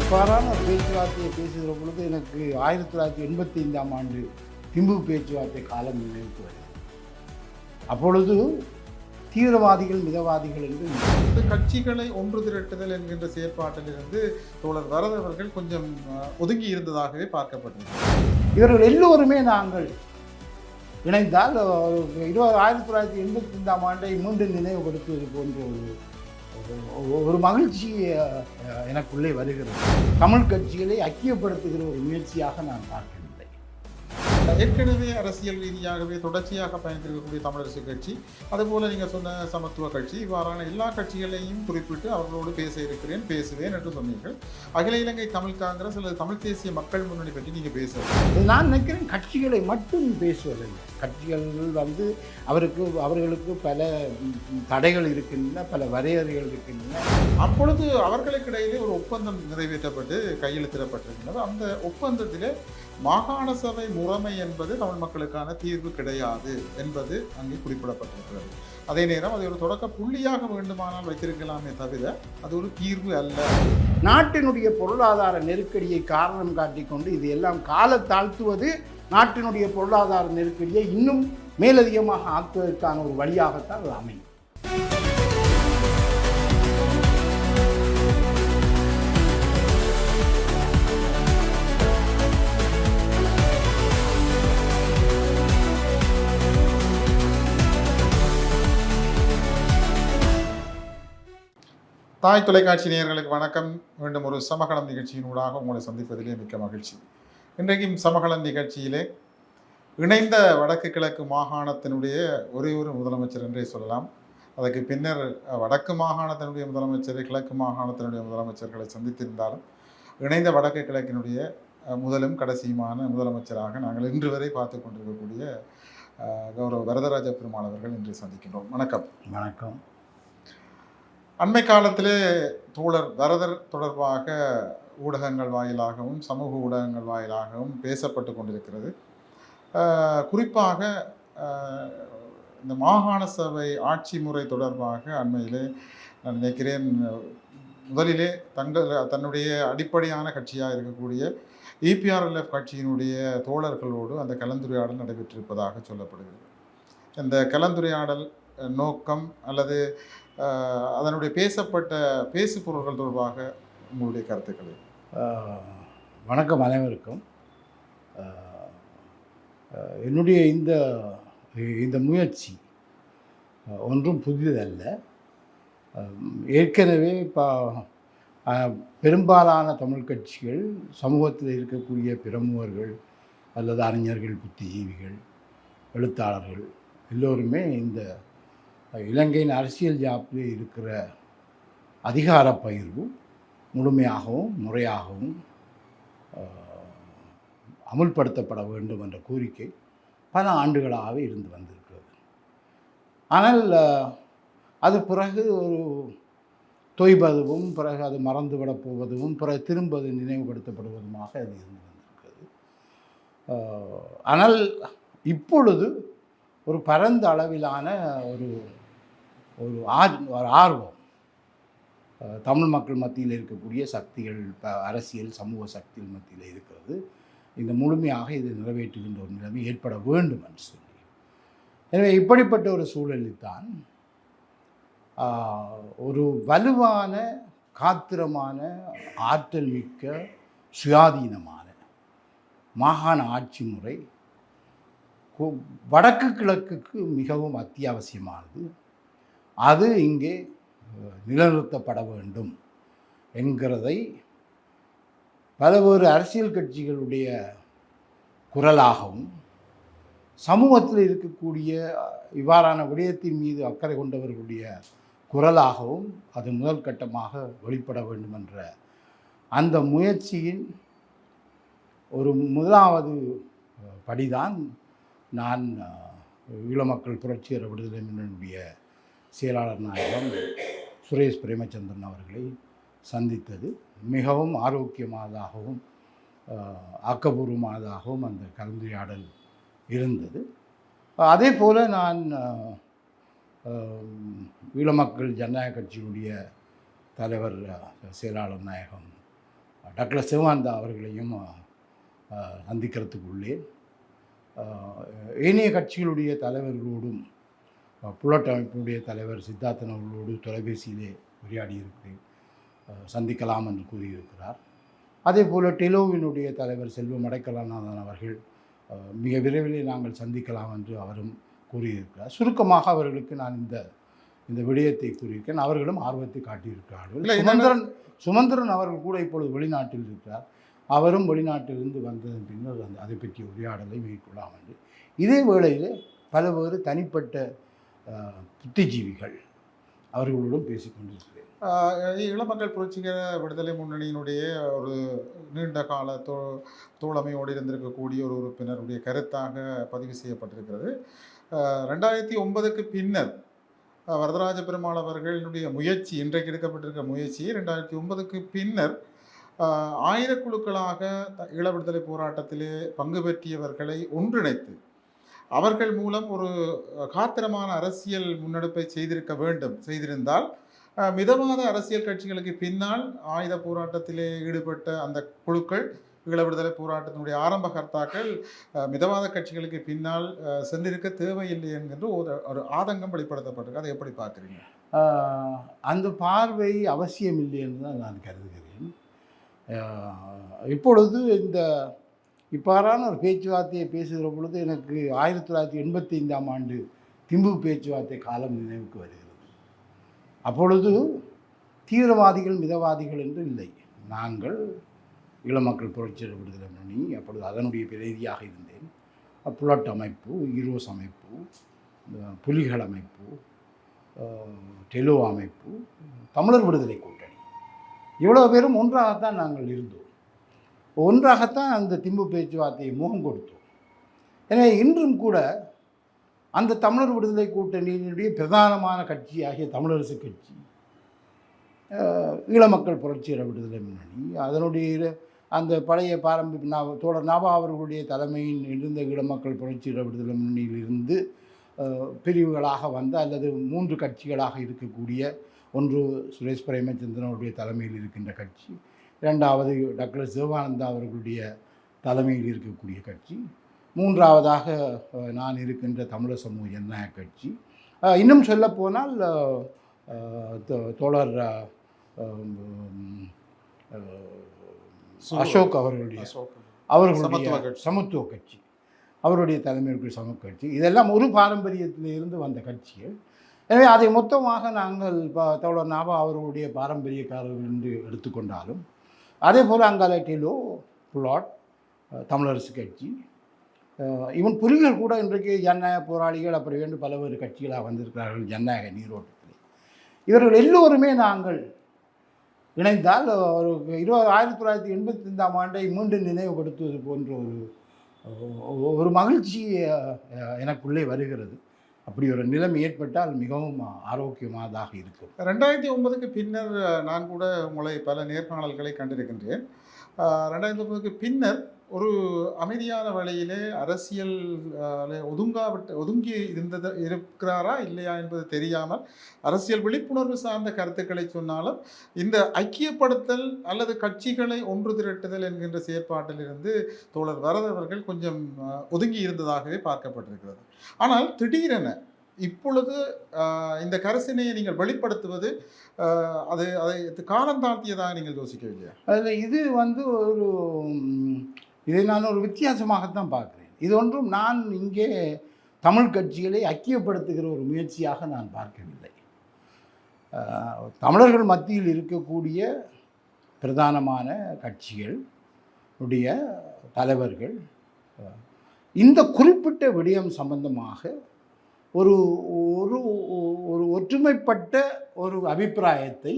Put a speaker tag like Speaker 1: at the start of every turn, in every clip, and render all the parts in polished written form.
Speaker 1: இவ்வாறான பேச்சுவார்த்தையை பேசுகிற பொழுது எனக்கு 1985ஆம் ஆண்டு திம்பு பேச்சுவார்த்தை காலம் நினைவுக்கு வருகிறது. அப்பொழுது தீவிரவாதிகள் மிதவாதிகள் என்று
Speaker 2: இந்த கட்சிகளை ஒன்று திரட்டுதல் என்கின்ற செயற்பாட்டிலிருந்து தோழர் வரதர் அவர்கள் கொஞ்சம் ஒதுங்கி இருந்ததாகவே பார்க்கப்பட்டது.
Speaker 1: இவர்கள் எல்லோருமே நாங்கள் இணைந்தால் 1985ஆம் ஆண்டை மீண்டும் நினைவுபடுத்துவது போன்ற ஒரு மகிழ்ச்சி எனக்குள்ளே வருகிறது. தமிழ் கட்சிகளை ஐக்கியப்படுத்துகிற ஒரு முயற்சியாக நான் பார்க்கவில்லை.
Speaker 2: ஏற்கனவே அரசியல் ரீதியாகவே தொடர்ச்சியாக பயணித்திருக்கக்கூடிய தமிழரசு கட்சி, அதுபோல நீங்கள் சொன்ன சமத்துவ கட்சி, இவ்வாறான எல்லா கட்சிகளையும் குறிப்பிட்டு அவர்களோடு பேசுவேன் என்று சொன்னீர்கள். அகில இலங்கை தமிழ் காங்கிரஸ் அல்லது தமிழ் தேசிய மக்கள் முன்னணி பற்றி நீங்கள் பேசுவது,
Speaker 1: நான் நினைக்கிறேன் கட்சிகளை மட்டும் பேசுவதில்லை. கட்சிகள் அவர்களுக்கு பல தடைகள் இருக்கின்றன, பல வரையறைகள் இருக்கின்றன.
Speaker 2: அப்பொழுது அவர்களுக்கு இடையிலே ஒரு ஒப்பந்தம் நிறைவேற்றப்பட்டு கையெழுத்திடப்பட்டிருக்கிறது. அந்த ஒப்பந்தத்திலே மாகாண சபை முறைமை என்பது தமிழ் மக்களுக்கான தீர்வு கிடையாது என்பது அங்கே குறிப்பிடப்பட்டிருக்கிறது. அதே நேரம் அதை ஒரு தொடக்க புள்ளியாக வேண்டுமானால் வைத்திருக்கலாமே தவிர அது ஒரு தீர்வு அல்ல.
Speaker 1: நாட்டினுடைய பொருளாதார நெருக்கடியை காரணம் காட்டிக்கொண்டு இது எல்லாம் கால தாழ்த்துவது நாட்டினுடைய பொருளாதார நெருக்கடியை இன்னும் மேலதிகமாக ஆக்குவதற்கான ஒரு வழியாகத்தான் அது அமையும்.
Speaker 2: தாய் தொலைக்காட்சி நேயர்களுக்கு வணக்கம். மீண்டும் ஒரு சமகலம் நிகழ்ச்சியினூடாக உங்களை சந்திப்பதிலே மிக்க மகிழ்ச்சி. இன்றைக்கும் சமகலம் நிகழ்ச்சியிலே இணைந்த வடக்கு கிழக்கு மாகாணத்தினுடைய ஒரே ஒரு முதலமைச்சர் என்றே சொல்லலாம். அதற்கு பின்னர் வடக்கு மாகாணத்தினுடைய முதலமைச்சர், கிழக்கு மாகாணத்தினுடைய முதலமைச்சர்களை சந்தித்திருந்தாலும் இணைந்த வடக்கு கிழக்கினுடைய முதலும் கடைசியுமான முதலமைச்சராக நாங்கள் இன்று வரை பார்த்து கொண்டிருக்கக்கூடிய கௌரவ வரதராஜ பெருமாள் அவர்கள் இன்று சந்திக்கின்றோம். வணக்கம்.
Speaker 1: வணக்கம்.
Speaker 2: அண்மை காலத்திலே தோழர் வரதர் தொடர்பாக ஊடகங்கள் வாயிலாகவும் சமூக ஊடகங்கள் வாயிலாகவும் பேசப்பட்டு கொண்டிருக்கிறது. குறிப்பாக இந்த மாகாண சபை ஆட்சி முறை தொடர்பாக அண்மையிலே நான் நினைக்கிறேன் முதலிலே தன்னுடைய அடிப்படையான கட்சியாக இருக்கக்கூடிய EPRLF கட்சியினுடைய தோழர்களோடு அந்த கலந்துரையாடல் நடைபெற்றிருப்பதாக சொல்லப்படுகிறது. இந்த கலந்துரையாடல் நோக்கம் அல்லது அதனுடைய பேசப்பட்ட பேசு பொருள்கள் தொடர்பாக உங்களுடைய கருத்துக்கள்?
Speaker 1: வணக்கம் அனைவருக்கும். என்னுடைய இந்த முயற்சி ஒன்றும் புதிதல்ல. ஏற்கனவே பெரும்பாலான தமிழ் கட்சிகள், சமூகத்தில் இருக்கக்கூடிய பிரமுகர்கள் அல்லது அறிஞர்கள், புத்திஜீவிகள், எழுத்தாளர்கள் எல்லோருமே இந்த இலங்கையின் அரசியல் ஜாப்பில் இருக்கிற அதிகார பகிர்வு முழுமையாகவும் முறையாகவும் அமுல்படுத்தப்பட வேண்டும் என்ற கோரிக்கை பல ஆண்டுகளாகவே இருந்து வந்திருக்கிறது. ஆனால் அது பிறகு ஒரு தொய்வதும், பிறகு அது மறந்துவிடப் போவதும், பிறகு திரும்ப அது நினைவுபடுத்தப்படுவதுமாக அது இருந்து வந்திருக்கிறது. ஆனால் இப்பொழுது ஒரு பரந்த அளவிலான ஒரு ஆர்வம் தமிழ் மக்கள் மத்தியில் இருக்கக்கூடிய சக்திகள், அரசியல் சமூக சக்திகள் மத்தியில் இருக்கிறது. இந்த முழுமையாக இது நிறைவேற்றுகின்ற ஒரு நிலைமை ஏற்பட வேண்டும் என்று சொல்லி, எனவே இப்படிப்பட்ட ஒரு சூழலில் தான் ஒரு வலுவான, காத்திரமான, ஆற்றல் மிக்க, சுயாதீனமான மாகாண ஆட்சி முறை வடக்கு கிழக்குக்கு மிகவும் அத்தியாவசியமானது. அது இங்கே நிலைநிறுத்தப்பட வேண்டும் என்கிறதை பல்வேறு அரசியல் கட்சிகளுடைய குரலாகவும், சமூகத்தில் இருக்கக்கூடிய இவ்வாறான விடயத்தின் மீது அக்கறை கொண்டவர்களுடைய குரலாகவும் அது முதல் கட்டமாக வெளிப்பட வேண்டும் என்ற அந்த முயற்சியின் ஒரு முதலாவது படிதான் நான் ஈழமக்கள் புரட்சிகர விடுதலை முன்னணியுடைய செயலாளர் நாயகம் சுரேஷ் பிரேமச்சந்திரன் அவர்களை சந்தித்தது. மிகவும் ஆரோக்கியமானதாகவும் ஆக்கபூர்வமானதாகவும் அந்த கலந்துரையாடல் இருந்தது. அதே போல் நான் ஈழமக்கள் ஜனநாயக கட்சியினுடைய தலைவர் செயலாளர் நாயகம் டக்ளஸ் சிவானந்தா அவர்களையும் சந்திக்கிறதுக்குள்ளே ஏனைய கட்சிகளுடைய தலைவர்களோடும் புலட் அமைப்பினுடைய தலைவர் சித்தார்த்தன் அவர்களோடு தொலைபேசியிலே உரையாடியிருக்கிறேன், சந்திக்கலாம் என்று கூறியிருக்கிறார். அதே போல் டெலோவினுடைய தலைவர் செல்வம் அடைக்கலநாதன் அவர்கள் மிக விரைவிலே நாங்கள் சந்திக்கலாம் என்று அவரும் கூறியிருக்கிறார். சுருக்கமாக அவர்களுக்கு நான் இந்த விடயத்தை கூறியிருக்கேன். அவர்களும் ஆர்வத்தை காட்டியிருக்கிறார்கள். சுமந்திரன் அவர்கள் கூட இப்பொழுது வெளிநாட்டில் இருக்கிறார். அவரும் வெளிநாட்டிலிருந்து வந்ததன் பின்னர் அதை பற்றிய உரையாடலை மேற்கொள்ளலாம் என்று. இதே வேளையில் பல வேறு தனிப்பட்ட புத்திஜீவிகள் அவர்களோடும் பேசிக்கொண்டிருக்கிறேன்.
Speaker 2: இளமக்கள் புரட்சிகர விடுதலை முன்னணியினுடைய ஒரு நீண்ட கால தோழமையோடு இருந்திருக்கக்கூடிய ஒரு உறுப்பினருடைய கருத்தாக பதிவு செய்யப்பட்டிருக்கிறது. 2009க்கு பின்னர் வரதராஜ பெருமாள் அவர்களுடைய முயற்சி, இன்றைக்கு எடுக்கப்பட்டிருக்க முயற்சி 2009க்கு பின்னர் ஆயுதக்குழுக்களாக ஈழ விடுதலை போராட்டத்திலே பங்கு பெற்றியவர்களை ஒன்றிணைத்து அவர்கள் மூலம் ஒரு காத்திரமான அரசியல் முன்னெடுப்பை செய்திருந்தால் மிதவாத அரசியல் கட்சிகளுக்கு பின்னால் ஆயுத போராட்டத்திலே ஈடுபட்ட அந்த குழுக்கள், ஈழ விடுதலை போராட்டத்தினுடைய ஆரம்ப கர்த்தாக்கள் மிதவாத கட்சிகளுக்கு பின்னால் சென்றிருக்க தேவையில்லை என்கின்ற ஒரு ஆதங்கம் வெளிப்படுத்தப்பட்டிருக்கு. அதை எப்படி பார்க்குறீங்க?
Speaker 1: அந்த பார்வை அவசியம் இல்லை என்று தான் நான் கருதுகிறேன். இப்பொழுது இவ்வாறான ஒரு பேச்சுவார்த்தையை பேசுகிற பொழுது எனக்கு 1985ஆம் ஆண்டு திம்பு பேச்சுவார்த்தை காலம் நினைவுக்கு வருகிறது. அப்பொழுது தீவிரவாதிகள் மிதவாதிகள் என்று இல்லை. நாங்கள் ஈழமக்கள் புரட்சிகர விடுதலை முன்னணி, அப்பொழுது அதனுடைய பிரதியாக இருந்தேன். புலட் அமைப்பு, ஈரோஸ் அமைப்பு, புலிகள் அமைப்பு, டெலோ அமைப்பு, தமிழர் விடுதலை கூட்டணி, இவ்வளோ பேரும் ஒன்றாகத்தான் நாங்கள் இருந்தோம். ஒன்றாகத்தான் அந்த திம்பு பேச்சுவார்த்தையை முகம் கொடுத்தோம். எனவே இன்றும் கூட அந்த தமிழர் விடுதலை கூட்டணியினுடைய பிரதானமான கட்சியாகிய தமிழரசு கட்சி, ஈழமக்கள் புரட்சிகர விடுதலை முன்னணி, அதனுடைய அந்த பழைய தோழர் நாபா அவர்களுடைய தலைமையில் இருந்த ஈழமக்கள் புரட்சிகர விடுதலை முன்னணியிலிருந்து பிரிவுகளாக வந்த அல்லது 3 கட்சிகளாக இருக்கக்கூடிய, ஒன்று சுரேஷ் பிரேமச்சந்திரனுடைய தலைமையில் இருக்கின்ற கட்சி, இரண்டாவது டாக்டர் சிவானந்தா அவர்களுடைய தலைமையில் இருக்கக்கூடிய கட்சி, மூன்றாவதாக நான் இருக்கின்ற தமிழர் சமூக ஜனநாயக கட்சி, இன்னும் சொல்லப்போனால் தோழர் அசோக் அவர்களுடைய சமத்துவ கட்சி, அவருடைய தலைமையில் சமூக கட்சி, இதெல்லாம் ஒரு பாரம்பரியத்தில் இருந்து வந்த கட்சிகள். எனவே அதை மொத்தமாக நாங்கள் தோழர் நாபா அவர்களுடைய பாரம்பரியக்காரர்கள் என்று எடுத்துக்கொண்டாலும், அதே போல் அங்கால டெலோ, புலாட், தமிழரசு கட்சி, இவன் புலிகள் கூட இன்றைக்கு ஜனநாயக போராளிகள் அப்படி வேண்டு பல்வேறு கட்சிகளாக வந்திருக்கிறார்கள் ஜனநாயக நீரோட்டத்தில். இவர்கள் எல்லோருமே நாங்கள் இணைந்தால் ஒரு 1985ஆம் ஆண்டை மீண்டும் நினைவுபடுத்துவது போன்ற ஒரு மகிழ்ச்சி எனக்குள்ளே வருகிறது. அப்படி ஒரு நிலைமை ஏற்பட்டால் மிகவும் ஆரோக்கியமானதாக இருக்கும்.
Speaker 2: 2009க்கு பின்னர் நான் கூட உங்களை பல நேர்காணல்களை கண்டிருக்கின்றேன். 2009க்கு பின்னர் ஒரு அமைதியான வழியிலே அரசியல் ஒதுங்கி இருக்கிறாரா இல்லையா என்பது தெரியாமல் அரசியல் விழிப்புணர்வு சார்ந்த கருத்துக்களை சொன்னாலும் இந்த ஐக்கியப்படுத்தல் அல்லது கட்சிகளை ஒன்று திரட்டுதல் என்கின்ற செயற்பாட்டிலிருந்து தோழர் வரத அவர்கள் கொஞ்சம் ஒதுங்கி இருந்ததாகவே பார்க்கப்பட்டிருக்கிறது. ஆனால் திடீரென இப்பொழுது இந்த கரசினையை நீங்கள் வெளிப்படுத்துவது அதை காலம் தாழ்த்தியதாக நீங்கள் யோசிக்கவில்லையா?
Speaker 1: அதில் இது இதை நான் ஒரு வித்தியாசமாகத்தான் பார்க்குறேன். இது ஒன்றும் நான் இங்கே தமிழ் கட்சிகளை ஐக்கியப்படுத்துகிற ஒரு முயற்சியாக நான் பார்க்கவில்லை. தமிழர்கள் மத்தியில் இருக்கக்கூடிய பிரதானமான கட்சிகள் உடைய தலைவர்கள் இந்த குறிப்பிட்ட விடயம் சம்பந்தமாக ஒரு ஒரு ஒரு ஒற்றுமைப்பட்ட ஒரு அபிப்பிராயத்தை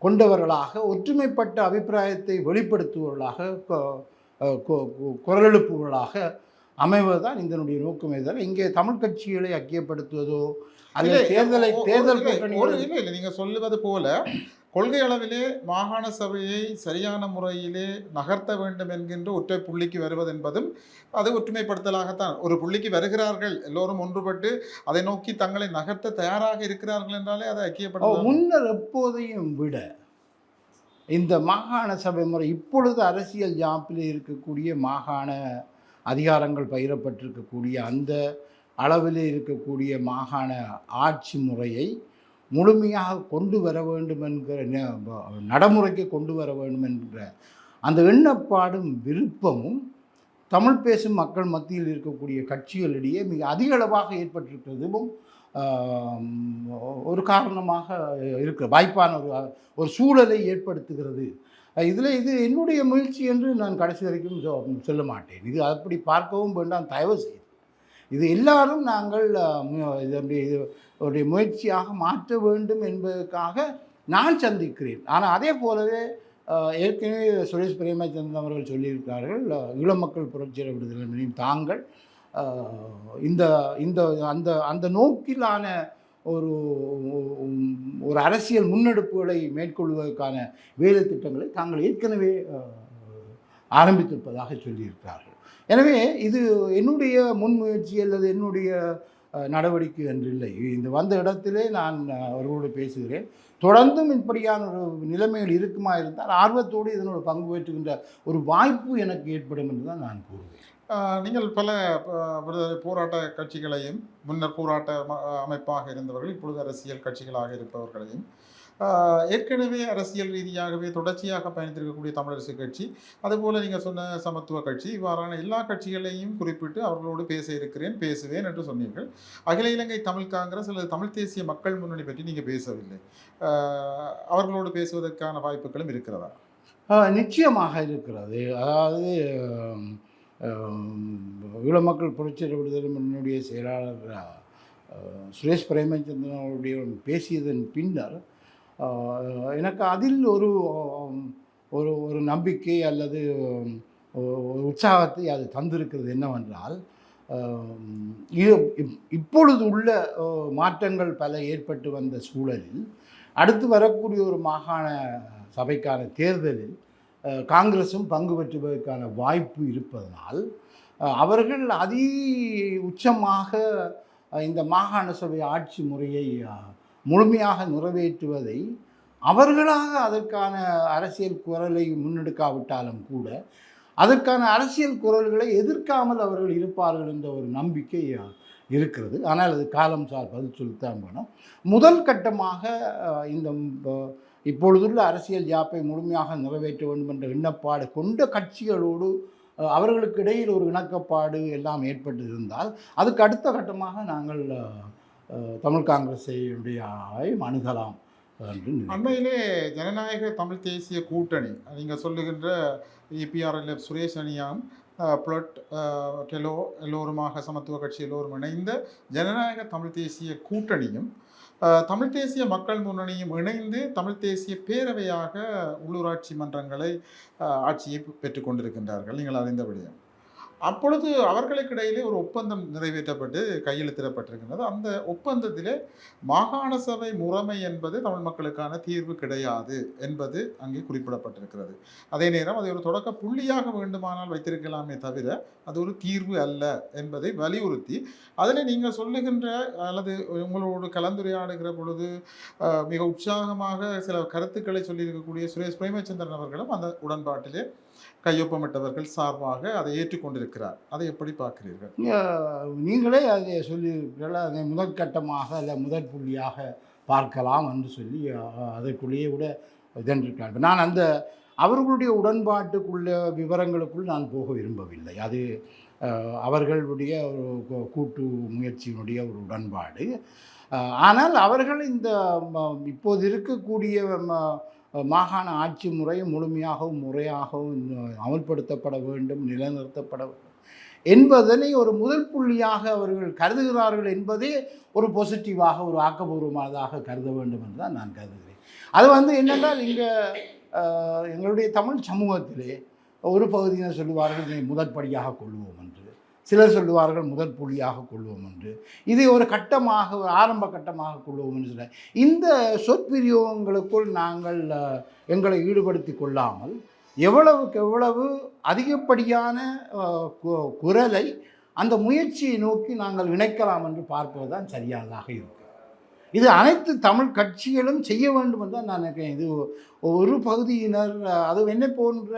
Speaker 1: கொண்டவர்களாக, ஒற்றுமைப்பட்ட அபிப்பிராயத்தை வெளிப்படுத்துபவர்களாக, குரல் எழுப்புவர்களாக அமைவதுதான் இதனுடைய நோக்கமே தவிர இங்கே தமிழ் கட்சிகளை ஐக்கியப்படுத்துவதோ அல்லது தேர்தல்
Speaker 2: இல்லை. நீங்கள் சொல்லுவது போல கொள்கை அளவிலே மாகாண சபையை சரியான முறையிலே நகர்த்த வேண்டும் என்கின்ற ஒற்றை புள்ளிக்கு வருவது என்பதும் அது ஒற்றுமைப்படுத்தலாகத்தான். ஒரு புள்ளிக்கு வருகிறார்கள், எல்லோரும் ஒன்றுபட்டு அதை நோக்கி தங்களை நகர்த்த தயாராக இருக்கிறார்கள் என்றாலே அதை ஐக்கியப்படுத்த
Speaker 1: முன்னர் எப்போதையும் விட இந்த மாகாண சபை முறை இப்பொழுது அரசியல் யாப்பில் இருக்கக்கூடிய மாகாண அதிகாரங்கள் பகிரப்பட்டிருக்கக்கூடிய அந்த அளவில் இருக்கக்கூடிய மாகாண ஆட்சி முறையை முழுமையாக கொண்டு வர வேண்டும் என்கிற நடைமுறைக்கு கொண்டு வர வேண்டும் என்கிற அந்த எண்ணப்பாடும் விருப்பமும் தமிழ் பேசும் மக்கள் மத்தியில் இருக்கக்கூடிய கட்சிகளிடையே மிக அதிக அளவாக ஏற்பட்டிருக்கிறதும் ஒரு காரணமாக இருக்கிற வாய்ப்பான ஒரு சூழலை ஏற்படுத்துகிறது. இது என்னுடைய முயற்சி என்று நான் கடைசி வரைக்கும் சொல்ல மாட்டேன். இது அப்படி பார்க்கவும் வேண்டாம், தயவு செய்து. இது எல்லாரும் நாங்கள் இதனுடைய முயற்சியாக மாற்ற வேண்டும் என்பதற்காக நான் சந்திக்கிறேன். ஆனால் அதே போலவே ஏற்கனவே சுரேஷ் பிரேமச்சந்திரன் அவர்கள் சொல்லியிருக்கிறார்கள், ஈழ மக்கள் புரட்சியர் விடுதலை தாங்கள் இந்த இந்த அந்த அந்த நோக்கிலான ஒரு அரசியல் முன்னெடுப்புகளை மேற்கொள்வதற்கான வேலை திட்டங்களை தாங்கள் ஏற்கனவே ஆரம்பித்திருப்பதாக சொல்லியிருக்கிறார்கள். எனவே இது என்னுடைய முன்முயற்சி அல்லது என்னுடைய நடவடிக்கை என்றில்லை. இந்த வந்த இடத்திலே நான் அவர்களோடு பேசுகிறேன். தொடர்ந்தும் இப்படியான ஒரு நிலைமைகள் இருக்குமா இருந்தால் ஆர்வத்தோடு இதனோட பங்கு பெற்றுகின்ற ஒரு வாய்ப்பு எனக்கு ஏற்படும் என்று தான் நான் கூறுவேன்.
Speaker 2: நீங்கள் பல போராட்ட கட்சிகளையும் முன்னர் போராட்ட அமைப்பாக இருந்தவர்கள் இப்பொழுது அரசியல் கட்சிகளாக இருப்பவர்களையும் ஏற்கனவே அரசியல் ரீதியாகவே தொடர்ச்சியாக பயணித்திருக்கக்கூடிய தமிழரசு கட்சி, அதுபோல் நீங்கள் சொன்ன சமத்துவ கட்சி, இவ்வாறான எல்லா கட்சிகளையும் குறிப்பிட்டு அவர்களோடு பேசுவேன் என்று சொன்னீர்கள். அகில இலங்கை தமிழ் காங்கிரஸ் அல்லது தமிழ் தேசிய மக்கள் முன்னணி பற்றி நீங்கள் பேசவில்லை. அவர்களோடு பேசுவதற்கான வாய்ப்புகளும் இருக்கிறதா?
Speaker 1: நிச்சயமாக இருக்கிறது. அதாவது ஈழ மக்கள் புரட்சியர் விடுதலை முன்னணியுடைய செயலாளர் சுரேஷ் பிரேமச்சந்திரன் அவருடைய பேசியதன் பின்னர் எனக்கு அதில் ஒரு ஒரு நம்பிக்கை அல்லது ஒரு உற்சாகத்தை அது தந்திருக்கிறது. என்னவென்றால், இப்பொழுது உள்ள மாற்றங்கள் பல ஏற்பட்டு வந்த சூழலில் அடுத்து வரக்கூடிய ஒரு மாகாண சபைக்கான தேர்தலில் காங்கிரஸும் பங்கு பெற்றுவதற்கான வாய்ப்பு இருப்பதனால் அவர்கள் அதி உச்சமாக இந்த மாகாண சபை ஆட்சி முறையை முழுமையாக நிறைவேற்றுவதை அவர்களாக அதற்கான அரசியல் குரலை முன்னெடுக்காவிட்டாலும் கூட அதற்கான அரசியல் குரல்களை எதிர்க்காமல் அவர்கள் இருப்பார்கள் என்ற ஒரு நம்பிக்கை இருக்கிறது. ஆனால் அது காலம் சார் பதில் சொல்லித்தான் வேணும். முதல் கட்டமாக இந்த இப்பொழுதுள்ள அரசியல் யாப்பை முழுமையாக நிறைவேற்ற வேண்டும் என்ற எண்ணப்பாடு கொண்ட கட்சிகளோடு அவர்களுக்கு இடையில் ஒரு இணக்கப்பாடு எல்லாம் ஏற்பட்டு இருந்தால் அதுக்கு அடுத்த கட்டமாக நாங்கள் தமிழ் காங்கிரஸையுடைய அணுகலாம்.
Speaker 2: அண்மையிலே ஜனநாயக தமிழ் தேசிய கூட்டணி நீங்கள் சொல்லுகின்ற EPRLF சுரேஷ் அணியாம் பிளட் டெலோ எல்லோருமாக சமத்துவ கட்சி எல்லோரும் இணைந்த ஜனநாயக தமிழ் தேசிய கூட்டணியும் தமிழ் தேசிய மக்கள் முன்னணியும் இணைந்து தமிழ் தேசிய பேரவையாக உள்ளூராட்சி மன்றங்களை ஆட்சியை பெற்றுக்கொண்டிருக்கின்றார்கள். நீங்கள் அறிந்தபடியும் அப்பொழுது அவர்களுக்கு இடையிலே ஒரு ஒப்பந்தம் நிறைவேற்றப்பட்டு கையெழுத்திடப்பட்டிருக்கின்றது. அந்த ஒப்பந்தத்திலே மாகாண சபை முறைமை என்பது தமிழ் மக்களுக்கான தீர்வு கிடையாது என்பது அங்கே குறிப்பிடப்பட்டிருக்கிறது. அதே நேரம் அதை ஒரு தொடக்க புள்ளியாக வேண்டுமானால் வைத்திருக்கலாமே தவிர அது ஒரு தீர்வு அல்ல என்பதை வலியுறுத்தி அதில் நீங்கள் சொல்லுகின்ற அல்லது உங்களோடு கலந்துரையாடுகிற பொழுது மிக உற்சாகமாக சில கருத்துக்களை சொல்லியிருக்கக்கூடிய சுரேஷ் பிரேமச்சந்திரன் அவர்களும் அந்த உடன்பாட்டிலே கையொப்பமிட்டவர்கள் சார்பாக அதை ஏற்றுக்கொண்டிருக்கிறார். அதை எப்படி பார்க்கிறீர்கள்?
Speaker 1: நீங்களே அதை சொல்லியிருக்கிறீர்கள். அதை முதல் கட்டமாக அல்ல முதல் புள்ளியாக பார்க்கலாம் என்று சொல்லி அதற்குள்ளேயே கூட இதன்றிருக்கிறார்கள். நான் அந்த அவர்களுடைய உடன்பாட்டுக்குள்ள விவரங்களுக்குள் நான் போக விரும்பவில்லை. அது அவர்களுடைய ஒரு கூட்டு முயற்சியினுடைய ஒரு உடன்பாடு. ஆனால் அவர்கள் இந்த இப்போது இருக்கக்கூடிய மாகாண ஆட்சி முறை முழுமையாகவும் முறையாகவும் அமல்படுத்தப்பட வேண்டும், நிலைநிறுத்தப்பட வேண்டும் என்பதனை ஒரு முதல் புள்ளியாக அவர்கள் கருதுகிறார்கள் என்பதே ஒரு பாசிட்டிவாக ஒரு ஆக்கப்பூர்வமானதாக கருத வேண்டும் என்று தான் நான் கருதுகிறேன். அது என்னென்றால் இங்கே எங்களுடைய தமிழ் சமூகத்திலே ஒரு பகுதியினர் சொல்லுவார்கள் இதை முதற்படியாக கொள்வோம் என்று, சிலர் சொல்லுவார்கள் முதல் புள்ளியாக கொள்வோம் என்று, இதை ஒரு கட்டமாக ஒரு ஆரம்ப கட்டமாக கொள்வோம் என்று சொல்ல இந்த சொற்பிரியோகங்களுக்குள் நாங்கள் எங்களை ஈடுபடுத்தி கொள்ளாமல் எவ்வளவுக்கு எவ்வளவு அதிகப்படியான குரலை அந்த முயற்சியை நோக்கி நாங்கள் இணைக்கலாம் என்று பார்ப்பது தான் சரியானதாக இருக்கும். இது அனைத்து தமிழ் கட்சிகளும் செய்ய வேண்டும் என்று தான் நான் நினைக்கிறேன். இது ஒரு பகுதியினர், அது என்னை போன்ற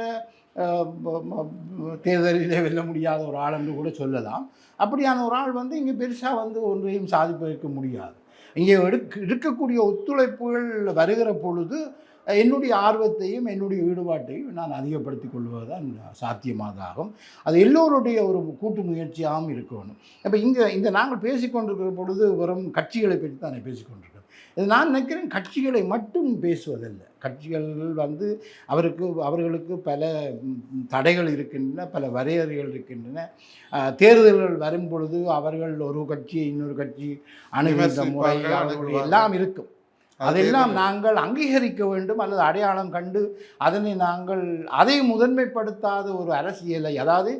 Speaker 1: தேர்தலிலே வெல்ல முடியாத ஒரு ஆள் என்று கூட சொல்லலாம். அப்படியான ஒரு ஆள் வந்து இங்கே பெருசாக வந்து ஒன்றையும் சாதிப்பதற்கு முடியாது. இங்கே இருக்கக்கூடிய ஒத்துழைப்புகள் வருகிற பொழுது என்னுடைய ஆர்வத்தையும் என்னுடைய ஈடுபாட்டையும் நான் அதிகப்படுத்தி கொள்வது தான் சாத்தியமாகும். அது எல்லோருடைய ஒரு கூட்டு முயற்சியாகவும் இருக்கணும். இப்போ இந்த நாங்கள் பேசிக்கொண்டிருக்கிற பொழுது வெறும் கட்சிகளை பற்றி தான் பேசிக்கொண்டிருக்கிறோம். இது நான் நினைக்கிறேன், கட்சிகளை மட்டும் பேசுவதில்லை. கட்சிகள் வந்து அவர்களுக்கு பல தடைகள் இருக்கின்றன, பல வரையறைகள் இருக்கின்றன. தேர்தல்கள் வரும் பொழுது அவர்கள் ஒரு கட்சியை இன்னொரு கட்சி அணுகின்ற முறை எல்லாம் இருக்கும். அதெல்லாம் நாங்கள் அங்கீகரிக்க வேண்டும், அல்லது அடையாளம் கண்டு அதை முதன்மைப்படுத்தாத ஒரு அரசியலை, அதாவது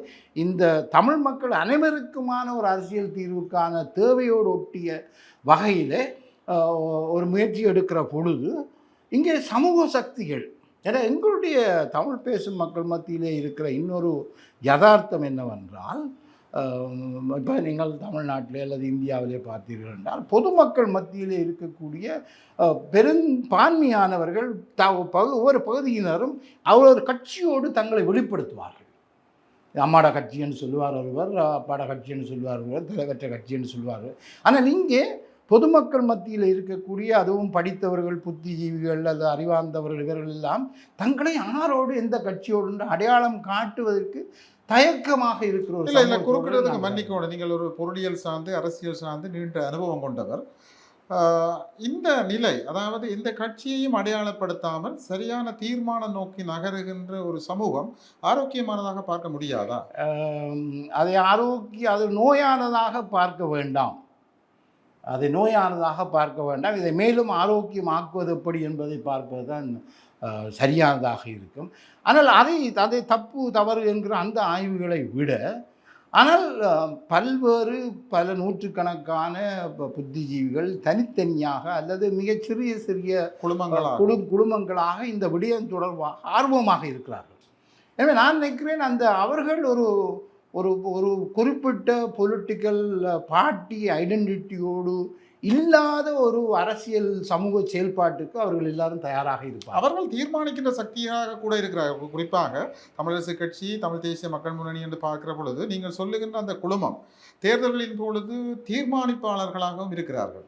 Speaker 1: இந்த தமிழ் மக்கள் அனைவருக்குமான ஒரு அரசியல் தீர்வுக்கான தேவையோடு ஒட்டிய வகையில் ஒரு முயற்சி எடுக்கிற பொழுது இங்கே சமூக சக்திகள், ஏன்னா எங்களுடைய தமிழ் பேசும் மக்கள் மத்தியிலே இருக்கிற இன்னொரு யதார்த்தம் என்னவென்றால், இப்போ நீங்கள் தமிழ்நாட்டிலே அல்லது இந்தியாவிலே பார்த்தீர்கள் என்றால் பொதுமக்கள் மத்தியிலே இருக்கக்கூடிய பெரும்பான்மையானவர்கள் ஒவ்வொரு பகுதியினரும் ஒரு கட்சியோடு தங்களை வெளிப்படுத்துவார்கள். அம்மாட கட்சின்னு சொல்லுவார் ஒருவர், அப்பாட கட்சின்னு சொல்லுவார் ஒருவர், தலைவற்ற கட்சின்னு சொல்லுவார். ஆனால் இங்கே பொதுமக்கள் மத்தியில் இருக்கக்கூடிய, அதுவும் படித்தவர்கள், புத்திஜீவிகள் அல்லது அறிவார்ந்தவர்கள், இவர்கள் எல்லாம் தங்களை யாரோடு எந்த கட்சியோடு அடையாளம் காட்டுவதற்கு தயக்கமாக இருக்கிற ஒரு
Speaker 2: இல்லை குறிப்பிடுறதுக்கு மன்னிக்கணும். நீங்கள் ஒரு பொருளியல் சார்ந்து அரசியல் சார்ந்து நீண்ட அனுபவம் கொண்டவர். இந்த நிலை, அதாவது இந்த கட்சியையும் அடையாளப்படுத்தாமல் சரியான தீர்மானம் நோக்கி நகருகின்ற ஒரு சமூகம் ஆரோக்கியமானதாக பார்க்க முடியாதா?
Speaker 1: அது நோயானதாக பார்க்க வேண்டாம். அதை நோயானதாக பார்க்க வேண்டாம். இதை மேலும் ஆரோக்கியமாக்குவது எப்படி என்பதை பார்ப்பது தான் சரியானதாக இருக்கும். ஆனால் அதை தப்பு தவறு என்கிற அந்த ஆய்வுகளை விட, ஆனால் பல நூற்றுக்கணக்கான புத்திஜீவிகள் தனித்தனியாக அல்லது மிகச்சிறிய குடும்பங்களாக இந்த விடயம் தொடர்பாக ஆர்வமாக இருக்கிறார்கள். எனவே நான் நினைக்கிறேன், அவர்கள் ஒரு குறிப்பிட்ட பொலிட்டிக்கல் பார்ட்டி ஐடென்டிட்டியோடு இல்லாத ஒரு அரசியல் சமூக செயல்பாட்டுக்கு அவர்கள் எல்லாரும் தயாராக இருப்பார்.
Speaker 2: அவர்கள் தீர்மானிக்கின்ற சக்தியாக கூட இருக்கிறார்கள். குறிப்பாக தமிழரசு கட்சி, தமிழ் தேசிய மக்கள் முன்னணி என்று பார்க்கிற பொழுது நீங்கள் சொல்லுகின்ற அந்த குழுமம் தேர்தல்களின் பொழுது தீர்மானிப்பாளர்களாகவும் இருக்கிறார்கள்.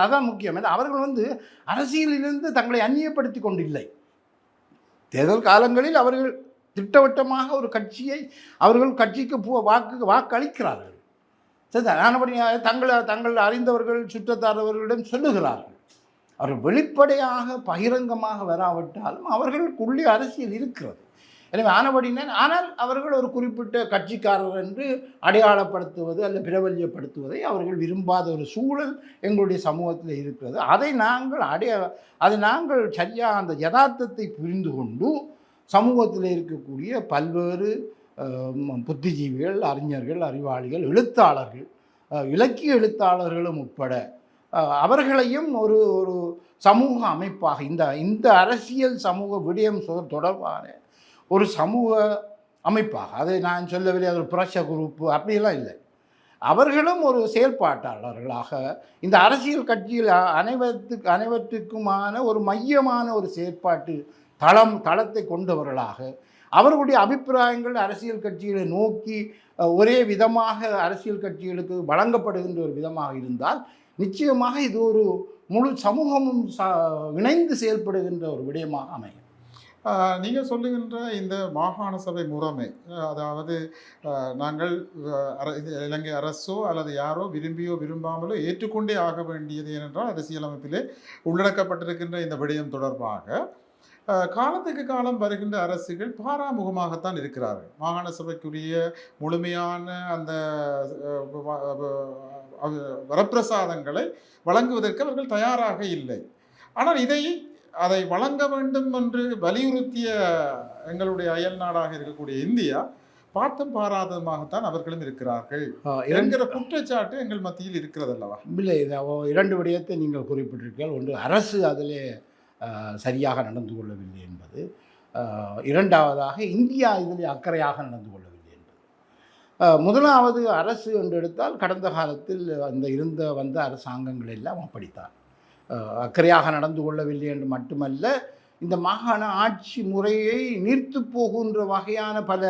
Speaker 1: அதான் முக்கியம். அவர்கள் வந்து அரசியலிலிருந்து தங்களை அந்நியப்படுத்தி கொண்டில்லை. தேர்தல் காலங்களில் அவர்கள் திட்டவட்டமாக ஒரு கட்சியை அவர்கள் கட்சிக்கு வாக்களிக்கிறார்கள். சரிதான். தங்கள் அறிந்தவர்கள் சுற்றத்தாரவர்களிடம் சொல்லுகிறார்கள். அவர்கள் வெளிப்படையாக பகிரங்கமாக வராவிட்டாலும் அவர்களுக்குள்ளே அரசியல் இருக்கிறது. எனவே ஆனால் அவர்கள் ஒரு குறிப்பிட்ட கட்சிக்காரர் என்று அடையாளப்படுத்துவது அல்ல பிரபல்யப்படுத்துவதை அவர்கள் விரும்பாத ஒரு சூழல் எங்களுடைய சமூகத்தில் இருக்கிறது. அதை நாங்கள் சரியாக அந்த யதார்த்தத்தை புரிந்து கொண்டு சமூகத்தில் இருக்கக்கூடிய பல்வேறு புத்திஜீவிகள், அறிஞர்கள், அறிவாளிகள், எழுத்தாளர்கள், இலக்கிய எழுத்தாளர்களும் உட்பட அவர்களையும் ஒரு சமூக அமைப்பாக இந்த அரசியல் சமூக விடயம் தொடர்பான ஒரு சமூக அமைப்பாக, அதை நான் சொல்லவில்லை அது ஒரு புரட்ச குரூப்பு அப்படியெல்லாம் இல்லை, அவர்களும் ஒரு செயல்பாட்டாளர்களாக இந்த அரசியல் கட்சியில் அனைவற்றுக்குமான ஒரு மையமான ஒரு செயற்பாட்டு தளத்தை கொண்டவர்களாக அவர்களுடைய அபிப்பிராயங்கள் அரசியல் கட்சிகளை நோக்கி ஒரே விதமாக அரசியல் கட்சிகளுக்கு வழங்கப்படுகின்ற ஒரு விதமாக இருந்தால் நிச்சயமாக இது ஒரு முழு சமூகமும் இணைந்து செயல்படுகின்ற ஒரு விடயமாக அமையும்.
Speaker 2: நீங்கள் சொல்லுகின்ற இந்த மாகாண சபை முறைமை, அதாவது நாங்கள் இலங்கை அரசோ அல்லது யாரோ விரும்பியோ விரும்பாமலோ ஏற்றுக்கொண்டே ஆக வேண்டியது ஏனென்றால் அரசியலமைப்பிலே உள்ளடக்கப்பட்டிருக்கின்ற இந்த விடயம் தொடர்பாக காலத்துக்கு காலம் வருகின்ற அரசுகள் பாராமுகமாகத்தான் இருக்கிறார்கள். மாகாண சபைக்குரிய முழுமையான அந்த வரப்பிரசாதங்களை வழங்குவதற்கு அவர்கள் தயாராக இல்லை. ஆனால் அதை வழங்க வேண்டும் என்று வலியுறுத்திய எங்களுடைய அயல் நாடாக இருக்கக்கூடிய இந்தியா பார்த்தும் பாராதமாகத்தான் அவர்களும் இருக்கிறார்கள் என்கிற குற்றச்சாட்டு எங்கள் மத்தியில் இருக்கிறது அல்லவா?
Speaker 1: இல்லை, இரண்டு விடயத்தை நீங்கள் குறிப்பிட்டிருக்கீர்கள். ஒன்று, அரசு அதிலே சரியாக நடந்து கொள்ளவில்லை என்பது. இரண்டாவதாக, இந்தியா இதில் அக்கறையாக நடந்து கொள்ளவில்லை என்பது. முதலாவது அரசு என்று எடுத்தால் கடந்த காலத்தில் வந்த அரசாங்கங்கள் எல்லாம் அப்படித்தான். அக்கறையாக நடந்து கொள்ளவில்லை என்று மட்டுமல்ல, இந்த மாகாண ஆட்சி முறையை நீர்த்து போகின்ற வகையான பல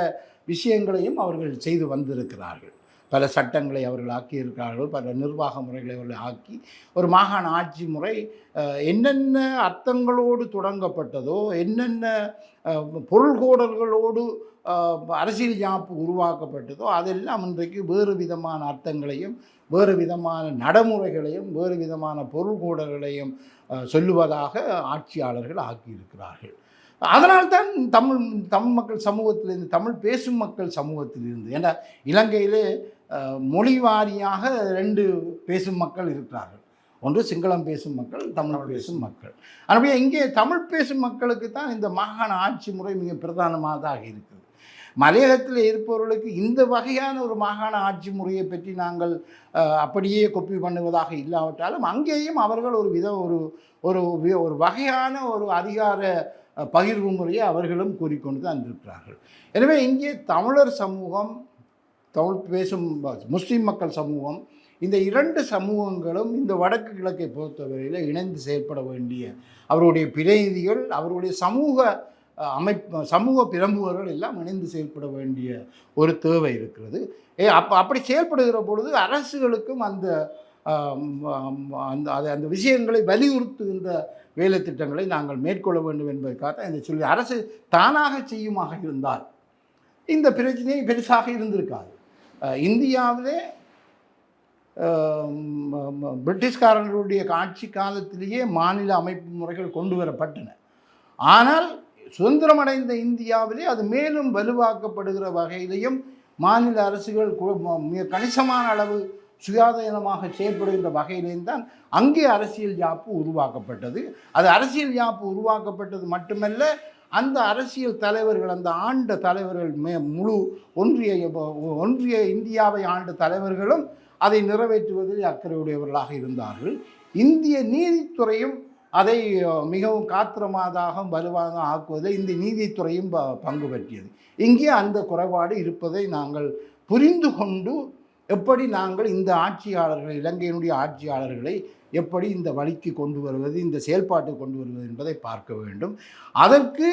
Speaker 1: விஷயங்களையும் அவர்கள் செய்து வந்திருக்கிறார்கள். பல சட்டங்களை அவர்கள் ஆக்கியிருக்கிறார்கள், பல நிர்வாக முறைகளை அவர்கள் ஆக்கி ஒரு மாகாண ஆட்சி முறை என்னென்ன அர்த்தங்களோடு தொடங்கப்பட்டதோ, என்னென்ன பொருள்கோடல்களோடு அரசியல் யாப்பு உருவாக்கப்பட்டதோ அதெல்லாம் இன்றைக்கு வேறு விதமான அர்த்தங்களையும் வேறு விதமான நடைமுறைகளையும் வேறு விதமான பொருள்கோடல்களையும் சொல்லுவதாக ஆட்சியாளர்கள் ஆக்கியிருக்கிறார்கள். அதனால்தான் தமிழ் மக்கள் சமூகத்திலிருந்து, தமிழ் பேசும் மக்கள் சமூகத்திலிருந்து, ஏன்னா இலங்கையிலே மொழி வாரியாக 2 பேசும் மக்கள் இருக்கிறார்கள். ஒன்று சிங்களம் பேசும் மக்கள், தமிழ் பேசும் மக்கள். ஆனால் இங்கே தமிழ் பேசும் மக்களுக்கு தான் இந்த மாகாண ஆட்சி முறை மிக பிரதானமாக இருக்குது. மலையகத்தில் இருப்பவர்களுக்கு இந்த வகையான ஒரு மாகாண ஆட்சி முறையை பற்றி நாங்கள் அப்படியே கொப்பி பண்ணுவதாக இல்லாவிட்டாலும் அங்கேயும் அவர்கள் ஒரு வகையான ஒரு அதிகார பகிர்வு முறையை அவர்களும் கூறிக்கொண்டு தான் இருக்கிறார்கள். எனவே இங்கே தமிழர் சமூகம், தமிழ் பேசும் முஸ்லீம் மக்கள் சமூகம், இந்த 2 சமூகங்களும் இந்த வடக்கு கிழக்கை பொறுத்தவரையில் இணைந்து செயல்பட வேண்டிய அவருடைய பிரதிநிதிகள், அவருடைய சமூக பிரமுகர்கள் எல்லாம் இணைந்து செயல்பட வேண்டிய ஒரு தேவை இருக்கிறது. அப்படி செயல்படுகிற பொழுது அரசுகளுக்கும் அந்த அந்த விஷயங்களை வலியுறுத்துகின்ற வேலை திட்டங்களை நாங்கள் மேற்கொள்ள வேண்டும் என்பதற்காக இந்த சொல்லி அரசு தானாக செய்யுமாக இருந்தால் இந்த பிரச்சனை பெருசாக இருந்திருக்காது. இந்தியாவிலே பிரிட்டிஷ்காரர்களுடைய ஆட்சி காலத்திலேயே மாநில அமைப்பு முறைகள் கொண்டு வரப்பட்டன. ஆனால் சுதந்திரமடைந்த இந்தியாவிலே அது மேலும் வலுவாக்கப்படுகிற வகையிலையும் மாநில அரசுகள் மிக கணிசமான அளவு சுயாதீனமாக செயல்படுகின்ற வகையிலேயும் தான் அங்கே அரசியல் யாப்பு உருவாக்கப்பட்டது. அது அரசியல் யாப்பு உருவாக்கப்பட்டது மட்டுமல்ல, அந்த அரசியல் தலைவர்கள், அந்த ஆண்ட தலைவர்கள், முழு ஒன்றிய இந்தியாவை ஆண்ட தலைவர்களும் அதை நிறைவேற்றுவதில் அக்கறையுடையவர்களாக இருந்தார்கள். இந்திய நீதித்துறையும் அதை மிகவும் காத்திரமாதாக வலுவாக ஆக்குவதில் இந்த நீதித்துறையும் பங்கு பற்றியது. இங்கே அந்த குறைபாடு இருப்பதை நாங்கள் புரிந்து கொண்டு எப்படி நாங்கள் இந்த ஆட்சியாளர்களை, இலங்கையினுடைய ஆட்சியாளர்களை எப்படி இந்த வழிக்கு கொண்டு வருவது, இந்த செயல்பாட்டுக்கு கொண்டு வருவது என்பதை பார்க்க வேண்டும். அதற்கு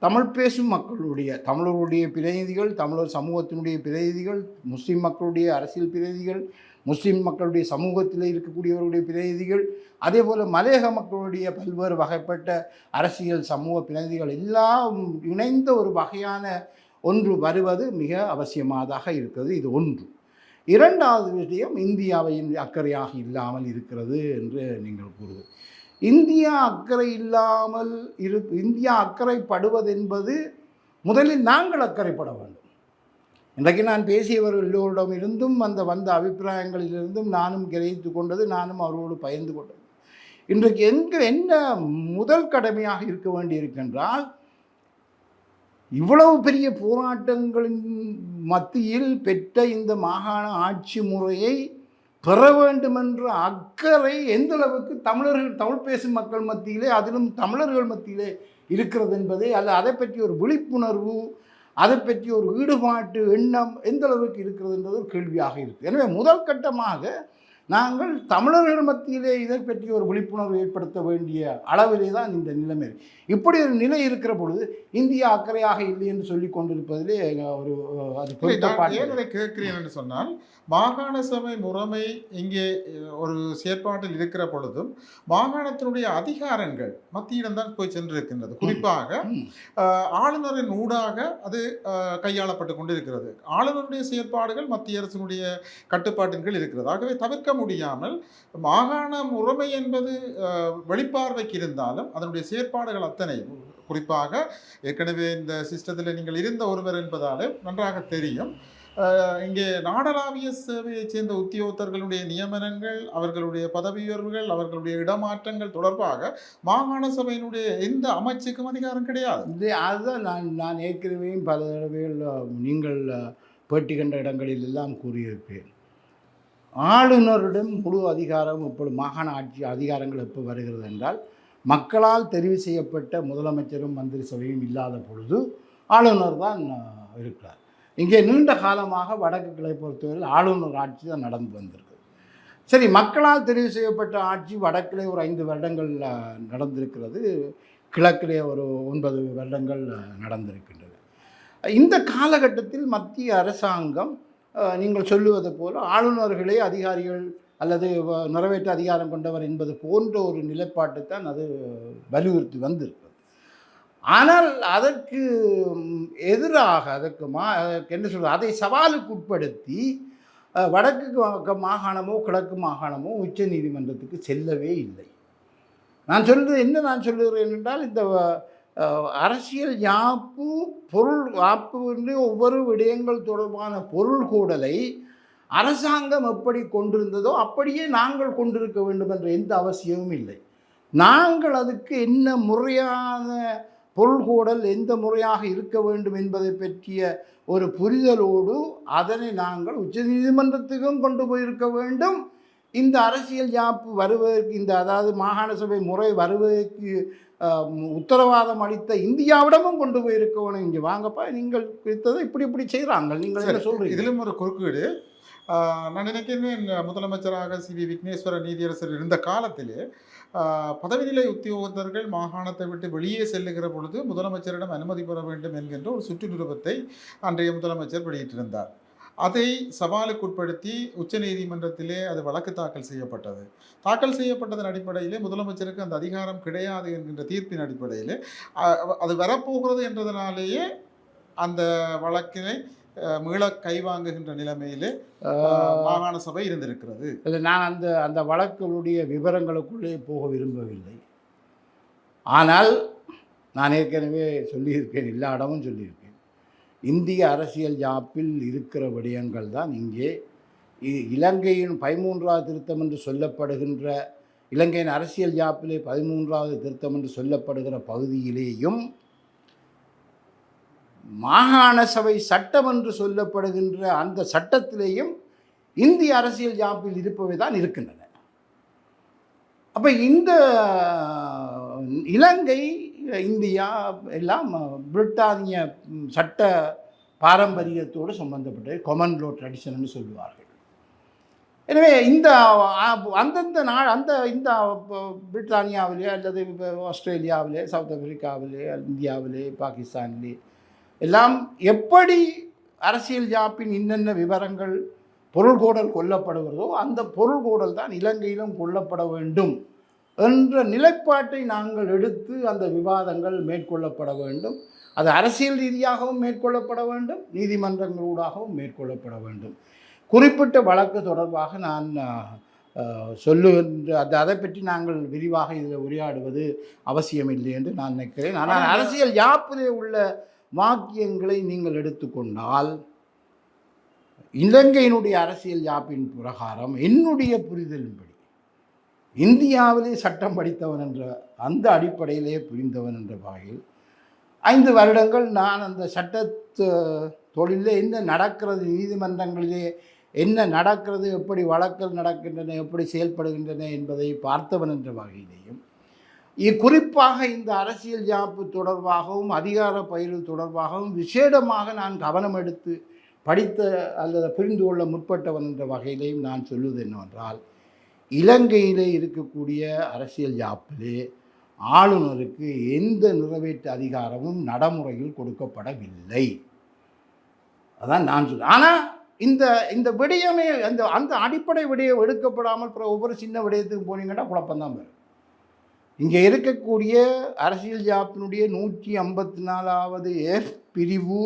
Speaker 1: தமிழ் பேசும் தமிழருடைய பிரதிநிதிகள், தமிழர் சமூகத்தினுடைய பிரதிநிதிகள், முஸ்லீம் மக்களுடைய அரசியல் பிரதிநிதிகள், முஸ்லீம் மக்களுடைய சமூகத்தில் இருக்கக்கூடியவர்களுடைய பிரதிநிதிகள், அதே போல் மலையக மக்களுடைய பல்வேறு வகைப்பட்ட அரசியல் சமூக பிரதிநிதிகள் எல்லாம் இணைந்த ஒரு வகையான ஒன்று வருவது மிக அவசியமானதாக இருக்கிறது. இது ஒன்று. இரண்டாவது விஷயம், இந்தியாவின் அக்கறையாக இல்லாமல் இருக்கிறது என்று நீங்கள் கூறுவது. இந்தியா அக்கறைப்படுவதென்பது முதலில் நாங்கள் அக்கறைப்பட வேண்டும். இன்றைக்கு நான் பேசியவர்கள் எல்லோரிடம் இருந்தும் வந்த அபிப்பிராயங்களிலிருந்தும் நானும் கிரகித்து கொண்டது, நானும் அவர்களோடு பகிர்ந்து கொண்டது. இன்றைக்கு என்ன முதல் கடமையாக இருக்க வேண்டியிருக்கின்றால், இவ்வளவு பெரிய போராட்டங்களின் மத்தியில் பெற்ற இந்த மாகாண ஆட்சி முறையை பெற வேண்டுமென்ற அக்கறை எந்த அளவுக்கு தமிழ் பேசும் மக்கள் மத்தியிலே, அதிலும் தமிழர்கள் மத்தியிலே இருக்கிறது என்பதை, அதை பற்றி ஒரு விழிப்புணர்வு, அதை பற்றி ஒரு ஈடுபாட்டு எண்ணம் எந்த அளவுக்கு இருக்கிறது என்பது ஒரு கேள்வியாக இருக்குது. எனவே முதல் கட்டமாக நாங்கள் தமிழர்கள் மத்தியிலே இதை பற்றி ஒரு விழிப்புணர்வு ஏற்படுத்த வேண்டிய அளவிலே தான் இந்த நிலைமை. இப்படி ஒரு நிலை இருக்கிற பொழுது இந்தியா அக்கறையாக இல்லை என்று சொல்லி கொண்டிருப்பதிலே
Speaker 2: ஏன் கேட்கிறேன் என்று சொன்னால், மாகாண சபை முறைமை இங்கே ஒரு செயற்பாட்டில் இருக்கிற பொழுதும் மாகாணத்தினுடைய அதிகாரங்கள் மத்தியிடம்தான் போய் சென்றிருக்கின்றது. குறிப்பாக ஆளுநரின் ஊடாக அது கையாளப்பட்டு கொண்டிருக்கிறது. ஆளுநருடைய செயற்பாடுகள் மத்திய அரசினுடைய கட்டுப்பாட்டின் கீழ் இருக்கிறது. ஆகவே தவிர்க்க முடியாமல் மாகாண முறைமை என்பது வெளிப்பார்வைக்கு இருந்தாலும் அதனுடைய செயற்பாடுகள் அத்தனை, குறிப்பாக ஏற்கனவே இந்த சிஸ்டத்தில் நீங்கள் இருந்த ஒருவர் என்பதாலே நன்றாக தெரியும். இங்கே நாடளாவிய சேவையைச் சேர்ந்த உத்தியோகத்தர்களுடைய நியமனங்கள், அவர்களுடைய பதவி உயர்வுகள், அவர்களுடைய இடமாற்றங்கள் தொடர்பாக மாகாண சபையினுடைய எந்த அமைச்சுக்கும் அதிகாரம் கிடையாது.
Speaker 1: அதுதான் நான் ஏற்கனவே பல தடவைகள் நீங்கள் பேட்டி கண்ட இடங்களில் எல்லாம் கூறியிருப்பேன். ஆளுநரிடம் முழு அதிகாரம் இப்பொழுது மாகாண ஆட்சி அதிகாரங்கள் எப்போ வருகிறது என்றால், மக்களால் தெரிவு செய்யப்பட்ட முதலமைச்சரும் மந்திரி சபையும் இல்லாத பொழுது ஆளுநர் தான் இருக்கிறார். இங்கே நீண்ட காலமாக வடக்கு கிளை பொறுத்தவரையில் ஆளுநர் ஆட்சி தான் நடந்து வந்திருக்கு. சரி, மக்களால் தெரிவு செய்யப்பட்ட ஆட்சி வடக்கிலே ஒரு 5 வருடங்கள் நடந்திருக்கிறது, கிழக்கிலே ஒரு 9 வருடங்கள் நடந்திருக்கின்றது. இந்த காலகட்டத்தில் மத்திய அரசாங்கம் நீங்கள் சொல்லுவது போல ஆளுநர்களே அதிகாரிகள் அல்லது நிறைவேற்ற அதிகாரம் கொண்டவர் என்பது போன்ற ஒரு நிலைப்பாட்டை தான் அது வலியுறுத்தி வந்திருக்கிறது. ஆனால் அதற்கு எதிராக அதற்கு என்ன சொல்கிறது, அதை சவாலுக்கு உட்படுத்தி வடக்கு மாகாணமோ கிழக்கு மாகாணமோ உச்ச நீதிமன்றத்துக்கு செல்லவே இல்லை. நான் சொல்லுகிறேன் என்றால், இந்த அரசியல் யாப்பு பொருள் யாப்பு என்று ஒவ்வொரு விடயங்கள் தொடர்பான பொருள் கூடலை அரசாங்கம் எப்படி கொண்டிருந்ததோ அப்படியே நாங்கள் கொண்டிருக்க வேண்டும் என்ற எந்த அவசியமும் இல்லை. நாங்கள் அதுக்கு என்ன முறையான பொருள்கூடல் எந்த முறையாக இருக்க வேண்டும் என்பதை பற்றிய ஒரு புரிதலோடு அதனை நாங்கள் உச்சநீதிமன்றத்துக்கும் கொண்டு போயிருக்க வேண்டும். இந்த அரசியல் யாப்பு வருவதற்கு, இந்த அதாவது மாகாண சபை முறை வருவதற்கு உத்தரவாதம் அளித்த இந்தியாவிடமும் கொண்டு போயிருக்க வேணும். இங்கே வாங்கப்பா, நீங்கள் குறித்ததை இப்படி செய்கிறாங்க, நீங்கள் என்ன சொல்கிறீங்க?
Speaker 2: இதிலும் ஒரு குறுக்கீடு. நான் நினைக்கிறேன், முதலமைச்சராக சி.வி. விக்னேஸ்வர நீதியரசர் இருந்த காலத்திலே பதவி நிலை உத்தியோகத்தர்கள் மாகாணத்தை விட்டு வெளியே செல்லுகிற பொழுது முதலமைச்சரிடம் அனுமதி பெற வேண்டும் என்கின்ற ஒரு சுற்றுநிருபத்தை அன்றைய முதலமைச்சர் வெளியிட்டிருந்தார். அதை சவாலுக்குட்படுத்தி உச்சநீதிமன்றத்திலே அது வழக்கு தாக்கல் செய்யப்பட்டது. தாக்கல் செய்யப்பட்டதன் அடிப்படையிலே முதலமைச்சருக்கு அந்த அதிகாரம் கிடையாது என்கின்ற தீர்ப்பின் அடிப்படையிலே அது வரப்போகிறது என்றதனாலேயே அந்த வழக்கினை மீள கைவாங்குகின்ற நிலைமையிலே மாகாண சபை இருந்திருக்கிறது.
Speaker 1: நான் அந்த வழக்குகளுடைய விவரங்களுக்குள்ளே போக விரும்பவில்லை. ஆனால் நான் ஏற்கனவே சொல்லியிருக்கேன், எல்லா இடமும் சொல்லியிருக்கேன், இந்திய அரசியல் யாப்பில் இருக்கிற விடயங்கள் தான் இங்கே இலங்கையின் 13வது திருத்தம் என்று சொல்லப்படுகின்ற, இலங்கையின் அரசியல் யாப்பிலே 13வது திருத்தம் என்று சொல்லப்படுகிற பகுதியிலேயும் மாகாண சபை சட்டம் என்று சொல்லப்படுகின்ற அந்த சட்டத்திலேயும் இந்திய அரசியல் யாப்பில் இருப்பவை தான் இருக்கின்றன. அப்போ இந்த இலங்கை, இந்தியா எல்லாம் பிரிட்டானிய சட்ட பாரம்பரியத்தோடு சம்பந்தப்பட்ட காமன் லோ ட்ரெடிஷன்னு சொல்லுவார்கள். எனவே இந்த அந்தந்த இந்த பிரிட்டானியாவிலே அல்லது ஆஸ்திரேலியாவிலே, சவுத் ஆப்பிரிக்காவிலே, இந்தியாவிலே, பாகிஸ்தானிலே எல்லாம் எப்படி அரசியல் யாப்பின் இன்னென்ன விவரங்கள் பொருள்கோடல் கொல்லப்படுகிறதோ அந்த பொருள்கோடல் தான் இலங்கையிலும் கொல்லப்பட வேண்டும் என்ற நிலைப்பாட்டை நாங்கள் எடுத்து அந்த விவாதங்கள் மேற்கொள்ளப்பட வேண்டும். அது அரசியல் ரீதியாகவும் மேற்கொள்ளப்பட வேண்டும், நீதிமன்றங்களூடாகவும் மேற்கொள்ளப்பட வேண்டும். குறிப்பிட்ட வழக்கு தொடர்பாக நான் சொல்லுகின்ற அதை பற்றி நாங்கள் விரிவாக இதில் உரையாடுவது அவசியமில்லை என்று நான் நினைக்கிறேன். ஆனால் அரசியல் யாப்பிலே உள்ள வாக்கியங்களை நீங்கள் எடுத்துக்கொண்டால், இலங்கையினுடைய அரசியல் யாப்பின் பிரகாரம் என்னுடைய புரிதலின்படி இந்தியாவிலே சட்டம் படித்தவன் என்ற அந்த அடிப்படையிலே புரிந்தவன் என்ற வகையில் 5 வருடங்கள் நான் அந்த சட்ட தொழிலே என்ன நடக்கிறது, நீதிமன்றங்களிலே என்ன நடக்கிறது, எப்படி வழக்குகள் நடக்கின்றன, எப்படி செயல்படுகின்றன என்பதை பார்த்தவன் என்ற வகையிலேயும், குறிப்பாக இந்த அரசியல் யாப்பு தொடர்பாகவும் அதிகார பயிர்வு தொடர்பாகவும் விசேடமாக நான் கவனம் எடுத்து படித்த அல்லது புரிந்து கொள்ள முற்பட்டவன் என்ற வகையிலேயும் நான் சொல்லுவது என்னவென்றால், இலங்கையிலே இருக்கக்கூடிய அரசியல் யாப்பிலே ஆளுநருக்கு எந்த நிறைவேற்று அதிகாரமும் நடைமுறையில் கொடுக்கப்படவில்லை. அதான் நான் சொல்கிறேன். ஆனால் இந்த விடயமே அந்த அடிப்படை விடயம் எடுக்கப்படாமல் ஒவ்வொரு சின்ன விடயத்துக்கு போனீங்கன்னா குழப்பம்தான் வரும். இங்கே இருக்கக்கூடிய அரசியல் யாப்பினுடைய 154வது F பிரிவு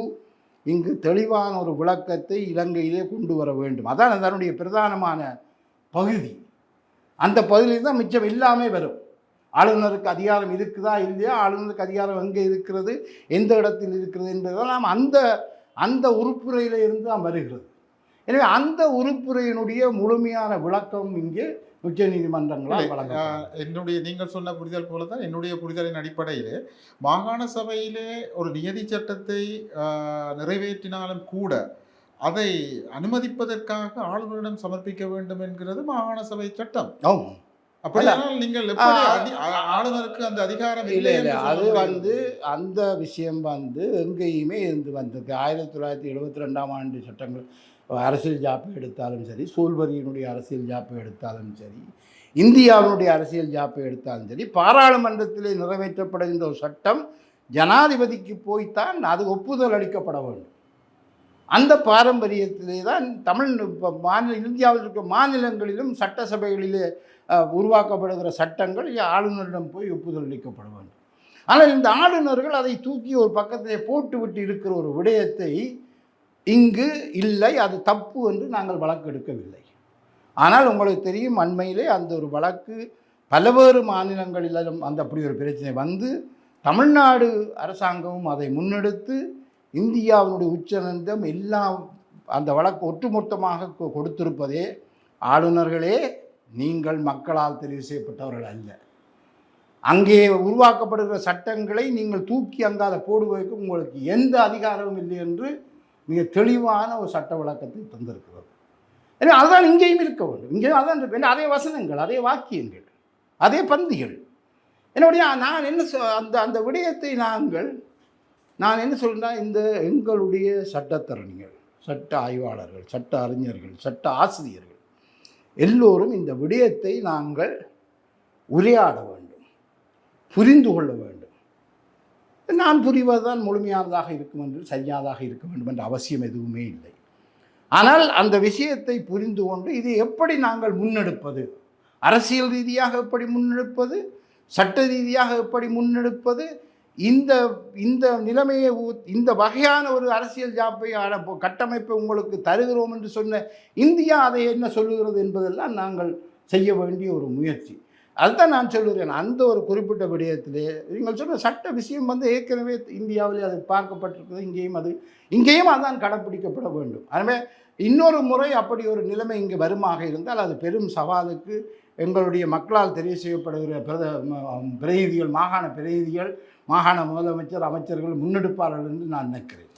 Speaker 1: இங்கு தெளிவான ஒரு விளக்கத்தை இலங்கையிலே கொண்டு வர வேண்டும். அதான் அதனுடைய பிரதானமான பகுதி. அந்த பகுதியில் தான் மிச்சம் எல்லாமே வரும். ஆளுநருக்கு அதிகாரம் இருக்குதா இல்லையா, ஆளுநருக்கு அதிகாரம் எங்கே இருக்கிறது, எந்த இடத்தில் இருக்கிறது என்பதெல்லாம் அந்த உறுப்புரையில் இருந்து தான் வருகிறது. எனவே அந்த உறுப்புரையினுடைய முழுமையான விளக்கம் இங்கே உச்ச நீதிமன்றங்களால் வழங்க.
Speaker 2: நீங்கள் சொன்ன புரிதல் போல தான் என்னுடைய புரிதலின் அடிப்படையில் மாகாண சபையிலே ஒரு நியதி சட்டத்தை நிறைவேற்றினாலும் கூட அதை அனுமதிப்பதற்காக ஆளுநரிடம் சமர்ப்பிக்க வேண்டும் என்கிறது மாகாண சபை சட்டம். அப்படியானால் நீங்கள் எப்படி ஆளுநருக்கு அந்த அதிகாரம்
Speaker 1: இல்லை
Speaker 2: என்று
Speaker 1: அது
Speaker 2: சொல்ல
Speaker 1: வந்து
Speaker 2: முடியாது?
Speaker 1: அந்த விஷயம் வந்து எங்கேயுமே இருந்து வந்தது. 1972ஆம் ஆண்டு சட்டங்கள் அரசியல் ஜாப்பு எடுத்தாலும் சரி, சூழ்வரியினுடைய அரசியல் ஜாப்பு எடுத்தாலும் சரி, இந்தியாவினுடைய அரசியல் ஜாப்பை எடுத்தாலும் சரி, பாராளுமன்றத்திலே நிறைவேற்றப்படுகின்ற ஒரு சட்டம் ஜனாதிபதிக்கு போய்த்தான் அது ஒப்புதல் அளிக்கப்பட வேண்டும். அந்த பாரம்பரியத்திலே தான் தமிழ் இந்தியாவில் இருக்கிற மாநிலங்களிலும் சட்டசபைகளிலே உருவாக்கப்படுகிற சட்டங்கள் ஆளுநரிடம் போய் ஒப்புதல் அளிக்கப்பட வேண்டும். ஆனால் இந்த ஆளுநர்கள் அதை தூக்கி ஒரு பக்கத்திலே போட்டுவிட்டு இருக்கிற ஒரு விடயத்தை இங்கு இல்லை, அது தப்பு என்று நாங்கள் வழக்கு எடுக்கவில்லை. ஆனால் உங்களுக்கு தெரியும், அண்மையிலே அந்த ஒரு வழக்கு பல்வேறு மாநிலங்களிலும் அந்த அப்படி ஒரு பிரச்சனை வந்து தமிழ்நாடு அரசாங்கமும் அதை முன்னெடுத்து இந்தியாவினுடைய உச்சநீதிமன்றம் எல்லாம் அந்த வழக்கு ஒட்டுமொத்தமாக கொடுத்திருப்பதே, ஆளுநர்களே நீங்கள் மக்களால் தெரிவு செய்யப்பட்டவர்கள் அல்ல, அங்கே உருவாக்கப்படுகிற சட்டங்களை நீங்கள் தூக்கி அங்கால போடுவதற்கு உங்களுக்கு எந்த அதிகாரமும் இல்லை என்று மிக தெளிவான ஒரு சட்ட விளக்கத்தை தந்திருக்கிறது. எனவே அதுதான் இங்கேயும் இருக்க வேண்டும். இங்கேயும் அதான் இருக்க வேண்டும். அதே வசனங்கள், அதே வாக்கியங்கள், அதே பந்திகள். என்னுடைய நான் என்ன அந்த விடயத்தை நான் என்ன சொல்கிறேன்னா, இந்த எங்களுடைய சட்டத்தரணிகள், சட்ட ஆய்வாளர்கள், சட்ட அறிஞர்கள், சட்ட ஆசிரியர்கள் எல்லோரும் இந்த விடயத்தை நாங்கள் உரையாட வேண்டும், புரிந்து கொள்ள வேண்டும். நான் புரிவதுதான் முழுமையானதாக இருக்கும் என்று, சரியானதாக இருக்க வேண்டும் என்ற அவசியம் எதுவுமே இல்லை. ஆனால் அந்த விஷயத்தை புரிந்து கொண்டு இதை எப்படி நாங்கள் முன்னெடுப்பது, அரசியல் ரீதியாக எப்படி முன்னெடுப்பது, சட்ட ரீதியாக எப்படி முன்னெடுப்பது, இந்த நிலைமையை இந்த வகையான ஒரு அரசியல் ஜாப்பை கட்டமைப்பை உங்களுக்கு தருகிறோம் என்று சொன்ன இந்தியா அதை என்ன சொல்லுகிறது என்பதெல்லாம் நாங்கள் செய்ய வேண்டிய ஒரு முயற்சி. அதுதான் நான் சொல்லுகிறேன். அந்த ஒரு குறிப்பிட்ட விடயத்திலே நீங்கள் சொன்ன சட்ட விஷயம் வந்து ஏற்கனவே இந்தியாவிலே அது பார்க்கப்பட்டிருக்கிறது, இங்கேயும் அதான் கடைப்பிடிக்கப்பட வேண்டும். எனவே இன்னொரு முறை அப்படி ஒரு நிலைமை இங்கே வருமாக இருந்தால் அது பெரும் சவாலுக்கு எங்களுடைய மக்களால் தெரிவு செய்யப்படுகிற பிரதிநிதிகள், மாகாண பிரதிநிதிகள், மாகாண முதலமைச்சர், அமைச்சர்கள் முன்னெடுப்பார்கள் என்று நான் நினைக்கிறேன்.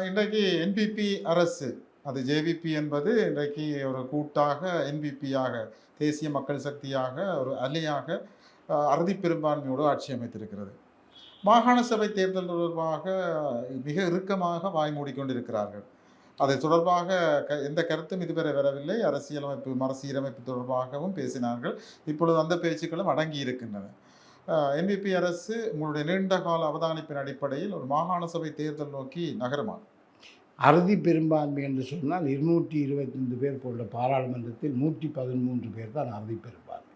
Speaker 2: இன்றைக்கு என்பிபி அரசு, அது ஜேவிபி என்பது இன்றைக்கு ஒரு கூட்டாக என்பிபியாக, தேசிய மக்கள் சக்தியாக, ஒரு அலையாக அறுதி பெரும்பான்மையோடு ஆட்சி அமைத்திருக்கிறது. மாகாண சபை தேர்தல் தொடர்பாக மிக இறுக்கமாக வாய் மூடிக்கொண்டிருக்கிறார்கள். அதை தொடர்பாக எந்த கருத்தும் இதுவரை வரவில்லை. அரசியலமைப்பு மறுசீரமைப்பு தொடர்பாகவும் பேசினார்கள். இப்பொழுது அந்த பேச்சுக்களும் அடங்கி இருக்கின்றன. என்பிபி அரசு உங்களுடைய நீண்ட கால அவதானிப்பின் அடிப்படையில் ஒரு மாகாண சபை தேர்தல் நோக்கி நகருமா?
Speaker 1: அறுதி பெரும்பான்மை என்று சொன்னால் 225 பேர் கொண்ட பாராளுமன்றத்தில் 113 பேர் தான் அறுதி பெரும்பான்மை.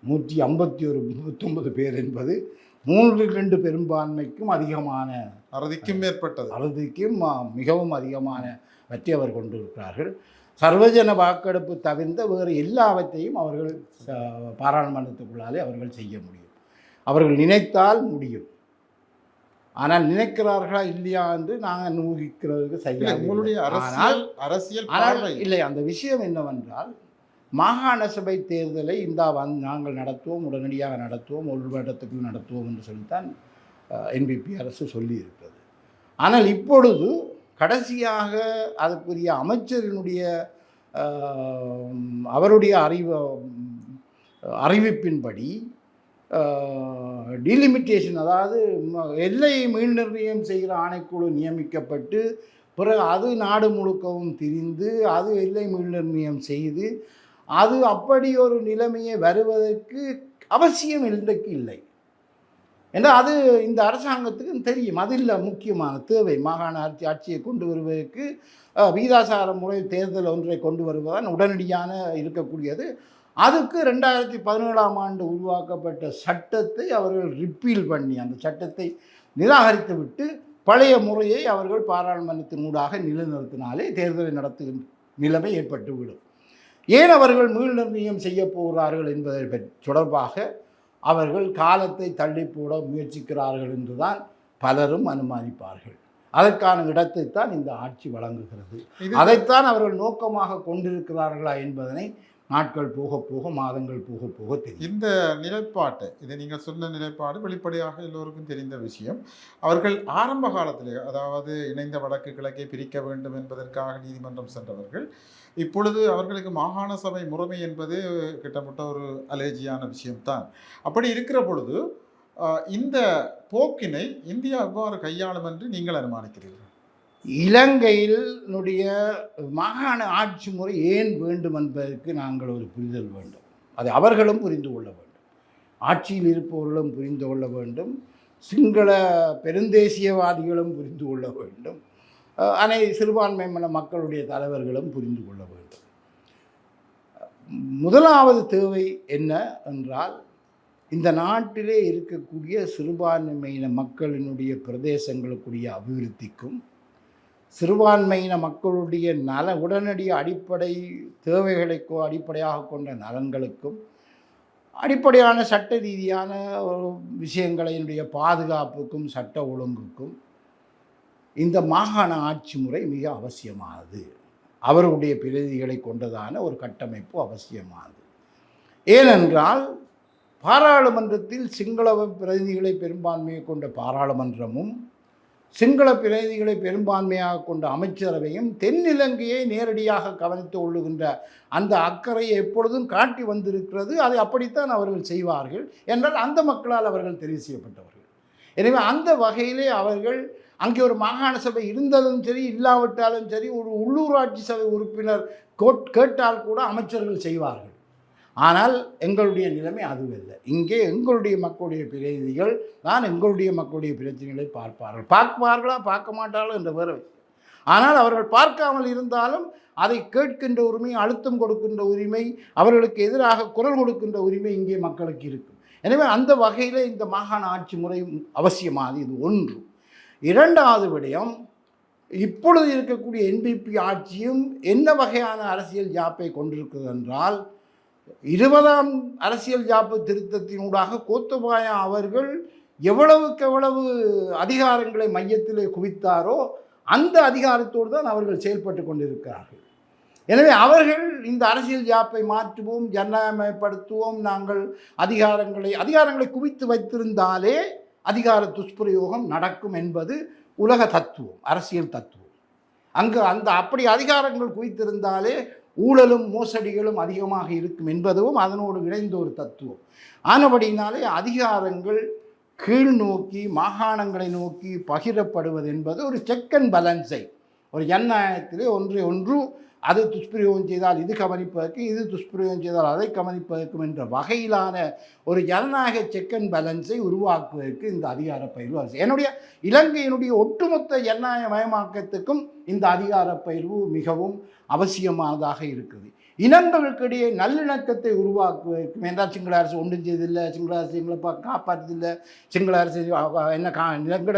Speaker 1: 151 பேர் என்பது 3-2 பெரும்பான்மைக்கும் அதிகமான,
Speaker 2: அறுதிக்கும் மேற்பட்டது,
Speaker 1: அறுதிக்கும் மிகவும் அதிகமான வெற்றி அவர் கொண்டிருக்கிறார்கள். சர்வஜன வாக்கெடுப்பு தவிர்த்த வேறு எல்லாவற்றையும் அவர்கள் பாராளுமன்றத்துக்குள்ளாலே அவர்கள் செய்ய முடியும். அவர்கள் நினைத்தால் முடியும். ஆனால் நினைக்கிறார்களா இல்லையா என்று நாங்கள் ஊகிக்கிறதுக்கு சரியாக
Speaker 2: உங்களுடைய அரசியல்
Speaker 1: இல்லை. அந்த விஷயம் என்னவென்றால், மாகாண சபை தேர்தலை நாங்கள் நடத்துவோம், உடனடியாக நடத்துவோம், ஒரு வருடத்துக்குள் நடத்துவோம் என்று சொல்லித்தான் என்பிபி அரசு சொல்லியிருக்கிறது. ஆனால் இப்பொழுது கடைசியாக அதுக்குரிய அமைச்சரினுடைய அவருடைய அறிவிப்பின்படி டீலிமிட்டேஷன், அதாவது எல்லை மீள் நிர்ணயம் செய்கிற ஆணைக்குழு நியமிக்கப்பட்டு பிறகு அது நாடு முழுக்கவும் திரிந்து அது எல்லை மீள் நிர்ணயம் செய்து அது அப்படி ஒரு நிலைமையை வருவதற்கு அவசியம் இன்றைக்கு இல்லை என்றால் அது இந்த அரசாங்கத்துக்கு தெரியும். அது இல்லை முக்கியமான தேவை. மாகாண ஆட்சியை கொண்டு வருவதற்கு வீதாசார முறை தேர்தல் ஒன்றை கொண்டு வருவதுதான் உடனடியான இருக்கக்கூடியது. அதுக்கு 2017ஆம் ஆண்டு உருவாக்கப்பட்ட சட்டத்தை அவர்கள் ரிப்பீல் பண்ணி அந்த சட்டத்தை நிராகரித்து விட்டு பழைய முறையை அவர்கள் பாராளுமன்றத்தின் ஊடாக நிலைநிறுத்தினாலே தேர்தலை நடத்துகின்ற நிலைமை ஏற்பட்டுவிடும். ஏன் அவர்கள் மீள் நிர்ணயம் செய்ய போகிறார்கள் என்பதை தொடர்பாக அவர்கள் காலத்தை தள்ளி போட முயற்சிக்கிறார்கள் என்றுதான் பலரும் அனுமானிப்பார்கள். அதற்கான இடத்தைத்தான் இந்த ஆட்சி வழங்குகிறது. அதைத்தான் அவர்கள் நோக்கமாக கொண்டிருக்கிறார்களா என்பதனை நாட்கள் போக போக மாதங்கள் போக போக தெரியும்.
Speaker 2: இந்த நிலைப்பாட்டை, இதை நீங்கள் சொன்ன நிலைப்பாடு வெளிப்படையாக எல்லோருக்கும் தெரிந்த விஷயம். அவர்கள் ஆரம்ப காலத்திலே, அதாவது இணைந்த வடக்கு கிழக்கை பிரிக்க வேண்டும் என்பதற்காக நீதிமன்றம் சென்றவர்கள் இப்பொழுது அவர்களுக்கு மாகாண சபை முறைமை என்பது கிட்டத்தட்ட ஒரு அலேஜியான விஷயம்தான். அப்படி இருக்கிற பொழுது இந்த போக்கினை இந்தியா எவ்வாறு கையாளும் என்று நீங்கள் அனுமானிக்கிறீர்கள்?
Speaker 1: இலங்கையினுடைய மாகாண ஆட்சி முறை ஏன் வேண்டும் என்பதற்கு நாங்கள் ஒரு புரிதல் வேண்டும். அதை அவர்களும் புரிந்து கொள்ள வேண்டும், ஆட்சியில் இருப்பவர்களும் புரிந்து கொள்ள வேண்டும், சிங்கள பெருந்தேசியவாதிகளும் புரிந்து கொள்ள வேண்டும், சிறுபான்மை மக்களுடைய தலைவர்களும் புரிந்து கொள்ள வேண்டும். முதலாவது தேவை என்ன என்றால், இந்த நாட்டிலே இருக்கக்கூடிய சிறுபான்மையின மக்களினுடைய பிரதேசங்களுக்குரிய அபிவிருத்திக்கும் சிறுபான்மையின மக்களுடைய உடனடி அடிப்படை தேவைகளுக்கோ அடிப்படையாக கொண்ட நலன்களுக்கும் அடிப்படையான சட்ட ரீதியான விஷயங்களினுடைய பாதுகாப்புக்கும் சட்ட ஒழுங்குக்கும் இந்த மாகாண ஆட்சி முறை மிக அவசியமானது. அவர்களுடைய பிரதிநிதிகளை கொண்டதான ஒரு கட்டமைப்பு அவசியமானது. ஏனென்றால் பாராளுமன்றத்தில் சிங்கள பிரதிநிதிகளை பெரும்பான்மையை கொண்ட பாராளுமன்றமும் சிங்கள பிரதிநிதிகளை பெரும்பான்மையாக கொண்ட அமைச்சரவையும் தென்னிலங்கையை நேரடியாக கவனித்து கொள்ளுகின்ற அந்த அக்கறையை எப்பொழுதும் காட்டி வந்திருக்கிறது. அதை அப்படித்தான் அவர்கள் செய்வார்கள் என்றால் அந்த மக்களால் அவர்கள் தெரிவு செய்யப்பட்டவர்கள். எனவே அந்த வகையிலே அவர்கள் அங்கே ஒரு மாகாண சபை இருந்ததும் சரி இல்லாவிட்டாலும் சரி, ஒரு உள்ளூராட்சி சபை உறுப்பினர் கேட்டால் கூட அமைச்சர்கள் செய்வார்கள். ஆனால் எங்களுடைய நிலைமை அதுவல்ல. இங்கே எங்களுடைய மக்களுடைய பிரதிநிதிகள் தான் எங்களுடைய மக்களுடைய பிரச்சனைகளை பார்ப்பார்களா பார்க்க மாட்டார்களோ என்ற வேறு. ஆனால் அவர்கள் பார்க்காமல் இருந்தாலும் அதை கேட்கின்ற உரிமை, அழுத்தம் கொடுக்கின்ற உரிமை, அவர்களுக்கு எதிராக குரல் கொடுக்கின்ற உரிமை இங்கே மக்களுக்கு இருக்கும். எனவே அந்த வகையில் இந்த மாகாண ஆட்சி முறை அவசியமானது. இது ஒன்று. இரண்டாவது விடயம், இப்பொழுது இருக்கக்கூடிய என்பிபி ஆட்சியும் என்ன வகையான அரசியல் ஜாப்பை கொண்டிருக்கிறது என்றால், 20ஆம் அரசியல் ஜாப்பு திருத்தத்தினூடாக கோத்தபாயா அவர்கள் எவ்வளவுக்கு எவ்வளவு அதிகாரங்களை மையத்திலே குவித்தாரோ அந்த அதிகாரத்தோடு தான் அவர்கள் செயல்பட்டு கொண்டிருக்கிறார்கள். எனவே அவர்கள் இந்த அரசியல் ஜாப்பை மாற்றுவோம், ஜனநாயகமயப்படுத்துவோம், நாங்கள் அதிகாரங்களை குவித்து வைத்திருந்தாலே அதிகார துஷ்பிரயோகம் நடக்கும் என்பது உலக தத்துவம், அரசியல் தத்துவம். அங்கு அப்படி அதிகாரங்கள் குவித்திருந்தாலே ஊழலும் மோசடிகளும் அதிகமாக இருக்கும் என்பதும் அதனோடு இணைந்த ஒரு தத்துவம். ஆனபடினாலே அதிகாரங்கள் கீழ் நோக்கி மாகாணங்களை நோக்கி பகிரப்படுவது என்பது ஒரு செக் அண்ட் பேலன்ஸை, ஒரு ஜனநாயகத்திலே ஒன்று அது துஷ்பிரயோகம் செய்தால் இது கவனிப்பதற்கு, இது துஷ்பிரயோகம் செய்தால் அதை கவனிப்பதற்கும் என்ற வகையிலான ஒரு ஜனநாயக செக் அண்ட் பேலன்ஸை உருவாக்குவதற்கு இந்த அதிகார பயிர்வு அவசியம். என்னுடைய இலங்கையினுடைய ஒட்டுமொத்த ஜனநாயகமயமாக்கத்துக்கும் இந்த அதிகார பயிர்வு மிகவும் அவசியமானதாக இருக்குது. இனங்களுக்கிடையே நல்லிணக்கத்தை உருவாக்குவதற்கும், என்றால் சிங்கள அரசு ஒன்றும் செய்தில்லை, சிங்கள அரசு எங்களை காப்பாற்றுதில்லை, சிங்கள அரசு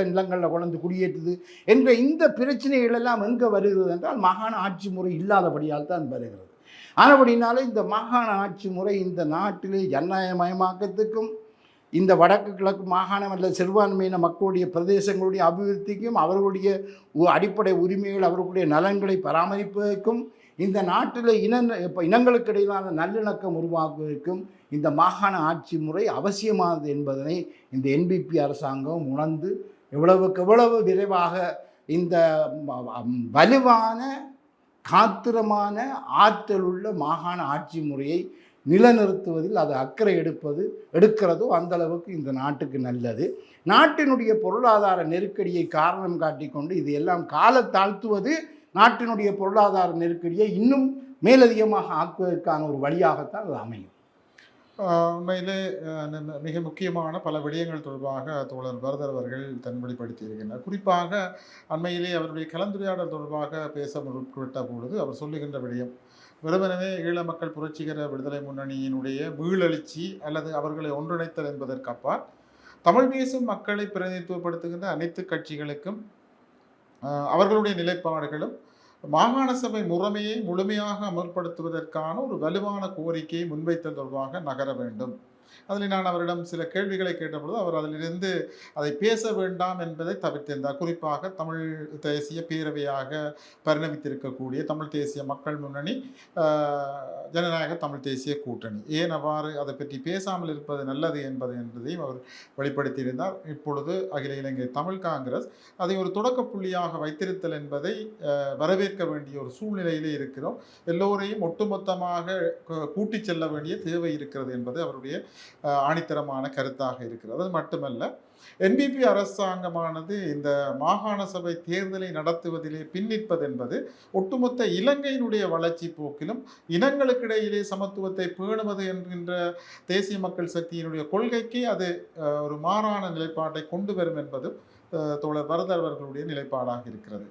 Speaker 1: நிலங்களில் கொண்டு குடியேற்றுது என்ற இந்த பிரச்சனைகளெல்லாம் எங்கே வருகிறது என்றால் மாகாண ஆட்சி முறை இல்லாதபடியால் தான் வருகிறது. ஆனபடினாலே இந்த மாகாண ஆட்சி முறை இந்த நாட்டிலே ஜனநாயகமயமாக்கத்துக்கும் இந்த வடக்கு கிழக்கு மாகாணம் அல்லது சிறுபான்மையின மக்களுடைய பிரதேசங்களுடைய அபிவிருத்திக்கும் அவர்களுடைய அடிப்படை உரிமைகள் அவர்களுடைய நலன்களை பராமரிப்பதற்கும் இந்த நாட்டில் இனங்களுக்கு இடையிலான நல்லிணக்கம் உருவாக்குவதற்கும் இந்த மாகாண ஆட்சி முறை அவசியமானது என்பதனை இந்த என்பிபி அரசாங்கம் உணர்ந்து எவ்வளவுக்கு எவ்வளவு விரைவாக இந்த வலுவான காத்திரமான ஆற்றலுள்ள மாகாண ஆட்சி முறையை நிலநிறுத்துவதில் அது அக்கறை எடுக்கிறதோ அந்த அளவுக்கு இந்த நாட்டுக்கு நல்லது. நாட்டினுடைய பொருளாதார நெருக்கடியை காரணம் காட்டிக்கொண்டு இது எல்லாம் கால தாழ்த்துவது நாட்டினுடைய பொருளாதார நெருக்கடியை இன்னும் மேலதிகமாக ஆக்குவதற்கான ஒரு வழியாகத்தான் அது அமையும்.
Speaker 2: உண்மையிலே மிக முக்கியமான பல விடயங்கள் தொடர்பாக தோழர் பரதர் அவர்கள் தன்வெளிப்படுத்தி இருக்கின்றார். குறிப்பாக அண்மையிலே அவருடைய கலந்துரையாடல் தொடர்பாக பேச முற்பட்ட பொழுது அவர் சொல்லுகின்ற விடயம், வெறுமனவே ஈழ மக்கள் புரட்சிகர விடுதலை முன்னணியினுடைய மீளெழுச்சி அல்லது அவர்களை ஒன்றிணைத்தல் என்பதற்கு அப்பால் தமிழ் பேசும் மக்களை பிரதிநிதித்துவப்படுத்துகின்ற அனைத்து கட்சிகளுக்கும் அவர்களுடைய நிலைப்பாடுகளும் மாகாண சபை முறைமையை முழுமையாக அமல்படுத்துவதற்கான ஒரு வலுவான கோரிக்கையை முன்வைத்தல் தொடர்பாக நகர வேண்டும். அதில் நான் அவரிடம் சில கேள்விகளை கேட்டபொழுது அவர் அதிலிருந்து அதை பேச வேண்டாம் என்பதை தவிர்த்திருந்தார். குறிப்பாக தமிழ் தேசிய பேரவையாக பரிணமித்திருக்கக்கூடிய தமிழ் தேசிய மக்கள் முன்னணி, ஜனநாயக தமிழ் தேசிய கூட்டணி, ஏன் அவ்வாறு அதை பற்றி பேசாமல் இருப்பது நல்லது என்பதையும் அவர் வெளிப்படுத்தியிருந்தார். இப்பொழுது அகில இலங்கை தமிழ் காங்கிரஸ் அதை ஒரு தொடக்க புள்ளியாக வைத்திருத்தல் என்பதை வரவேற்க வேண்டிய ஒரு சூழ்நிலையிலே இருக்கிறோம். எல்லோரையும் ஒட்டுமொத்தமாக கூட்டிச் செல்ல வேண்டிய தேவை இருக்கிறது என்பது அவருடைய ஆணித்தரமான கருத்தாக இருக்கிறது. அது மட்டுமல்ல, என்பிபி அரசாங்கமானது இந்த மாகாண சபை தேர்தலை நடத்துவதிலே பின்னிற்பது என்பது ஒட்டுமொத்த இலங்கையினுடைய வளர்ச்சி போக்கிலும் இனங்களுக்கிடையிலே சமத்துவத்தை பேணுவது என்கின்ற தேசிய மக்கள் சக்தியினுடைய கொள்கைக்கு அது ஒரு மாறான நிலைப்பாட்டை கொண்டு வரும் என்பதும் தோழர் வரதர் அவர்களுடைய நிலைப்பாடாக இருக்கிறது.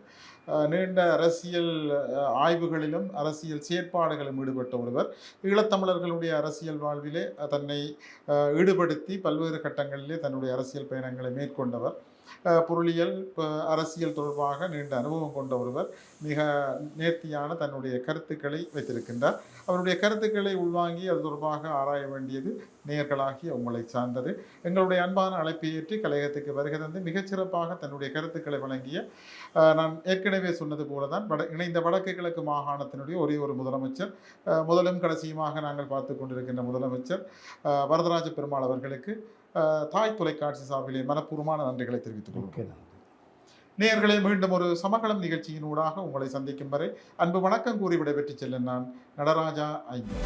Speaker 2: நீண்ட அரசியல் ஆய்வுகளிலும் அரசியல் செயற்பாடுகளிலும் ஈடுபட்ட ஒருவர், ஈழத்தமிழர்களுடைய அரசியல் வாழ்விலே தன்னை ஈடுபடுத்தி பல்வேறு கட்டங்களிலே தன்னுடைய அரசியல் பயணங்களை மேற்கொண்டவர், பொருளியல் அரசியல் தொடர்பாக நீண்ட அனுபவம் கொண்ட ஒருவர், மிக நேர்த்தியான தன்னுடைய கருத்துக்களை வைத்திருக்கின்றார். அவருடைய கருத்துக்களை உள்வாங்கி அது தொடர்பாக ஆராய வேண்டியது நேயர்களாகி உங்களை சார்ந்தது. எங்களுடைய அன்பான அழைப்பை ஏற்றி கலையகத்துக்கு வருகை தந்து மிகச்சிறப்பாக தன்னுடைய கருத்துக்களை வழங்கிய, நான் ஏற்கனவே சொன்னது போலதான் இணைந்த வடக்கு கிழக்கு மாகாணத்தினுடைய ஒரே ஒரு முதலமைச்சர், முதலும் கடைசியுமாக நாங்கள் பார்த்து கொண்டிருக்கின்ற முதலமைச்சர் வரதராஜ பெருமாள் அவர்களுக்கு தாய் தொலைக்காட்சி சார்பிலே மனப்பூர்வமான நன்றிகளை தெரிவித்துக் கொள்கிறேன். நேயர்களே, மீண்டும் ஒரு சமகளம் நிகழ்ச்சியின் ஊடாக உங்களை சந்திக்கும் வரை அன்பு வணக்கம் கூறி விடைபெற்று செல்லும் நான் நடராஜா ஐயர்.